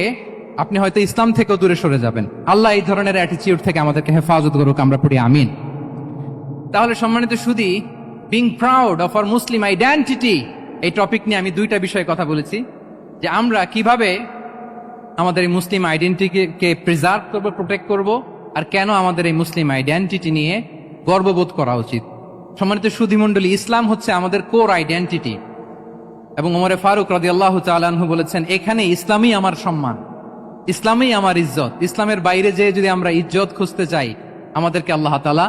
আপনি হয়তো ইসলাম থেকেও দূরে সরে যাবেন। আল্লাহ এই ধরনের অ্যাটিটিউড থেকে আমাদেরকে হেফাজত করুক, আমরা পড়ি আমিন। তাহলে সম্মানিত সুধী, being proud of our Muslim identity, এই টপিক নিয়ে আমি দুইটা বিষয়ে কথা বলেছি, যে আমরা কিভাবে আমাদের এই মুসলিম আইডেন্টিটিকে প্রিজার্ভ করবো, প্রোটেক্ট করব, আর কেন আমাদের এই মুসলিম আইডেন্টিটি নিয়ে গর্ববোধ করা উচিত। সম্মানিত সুধী মণ্ডলী, ইসলাম হচ্ছে আমাদের কোর আইডেন্টিটি, এবং ওমরে ফারুক রাদিয়াল্লাহু তাআলা আনহু বলেছেন, এখানে ইসলামই আমার সম্মান, ইসলামই আমার ইজ্জত। ইসলামের বাইরে যেয়ে যদি আমরা ইজ্জত খুঁজতে চাই, আমাদেরকে আল্লাহ তাআলা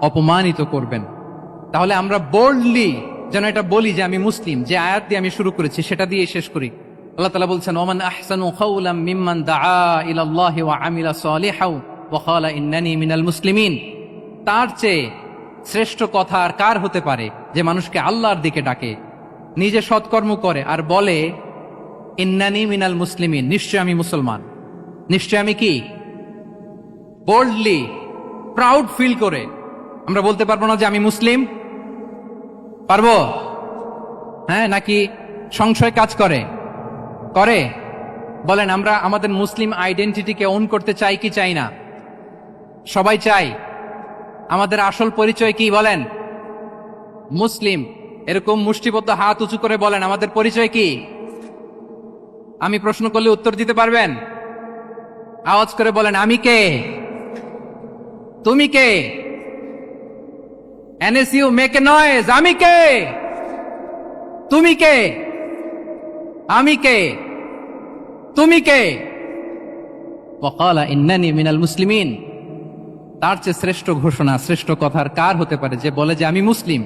অপমানিত করবেন। তাহলে আমরা বোল্ডলি যেন এটা বলি যে আমি মুসলিম। যে আয়াত দিয়ে আমি শুরু করেছি সেটা দিয়ে শেষ করি। আল্লাহ তাআলা বলছেন, ওমান আহসানু কাওলাম মিম্মান দাআ ইলাল্লাহি ওয়া আমিলা সালিহাও ওয়া ক্বালা ইন্নানি মিনাল মুসলিমিন। তার চেয়ে শ্রেষ্ঠ কথা আর কার হতে পারে যে মানুষকে আল্লাহর দিকে ডাকে, নিজে সৎকর্ম করে আর বলে ইন্নানি মিনাল মুসলিমিন, নিশ্চয় আমি মুসলমান। নিশ্চয় আমি কি? বোল্ডলি, প্রাউড ফিল করে আমরা বলতে পারবো না যে আমি মুসলিম? পারবো? হ্যাঁ, নাকি সংশয় কাজ করে? করে? বলেন, আমরা আমাদের মুসলিম আইডেন্টিটিকে ওন করতে চাই কি চাই না? সবাই চাই। আমাদের আসল পরিচয় কি বলেন? মুসলিম। এরকম মুষ্টিবদ্ধ হাত উঁচু করে বলেন, আমাদের পরিচয় কি? আমি প্রশ্ন করলে উত্তর দিতে পারবেন? আওয়াজ করে বলেন, আমি কে? তুমি কে? NSU make a noise. আমি কে? তুমি কে? আমি কে? তুমি কে? ওয়াকালা ইন্নানি মিনাল মুসলিমিন। তার চেয়ে শ্রেষ্ঠ ঘোষণা, শ্রেষ্ঠ কথার কার হতে পারে যে বলে যে আমি মুসলিম?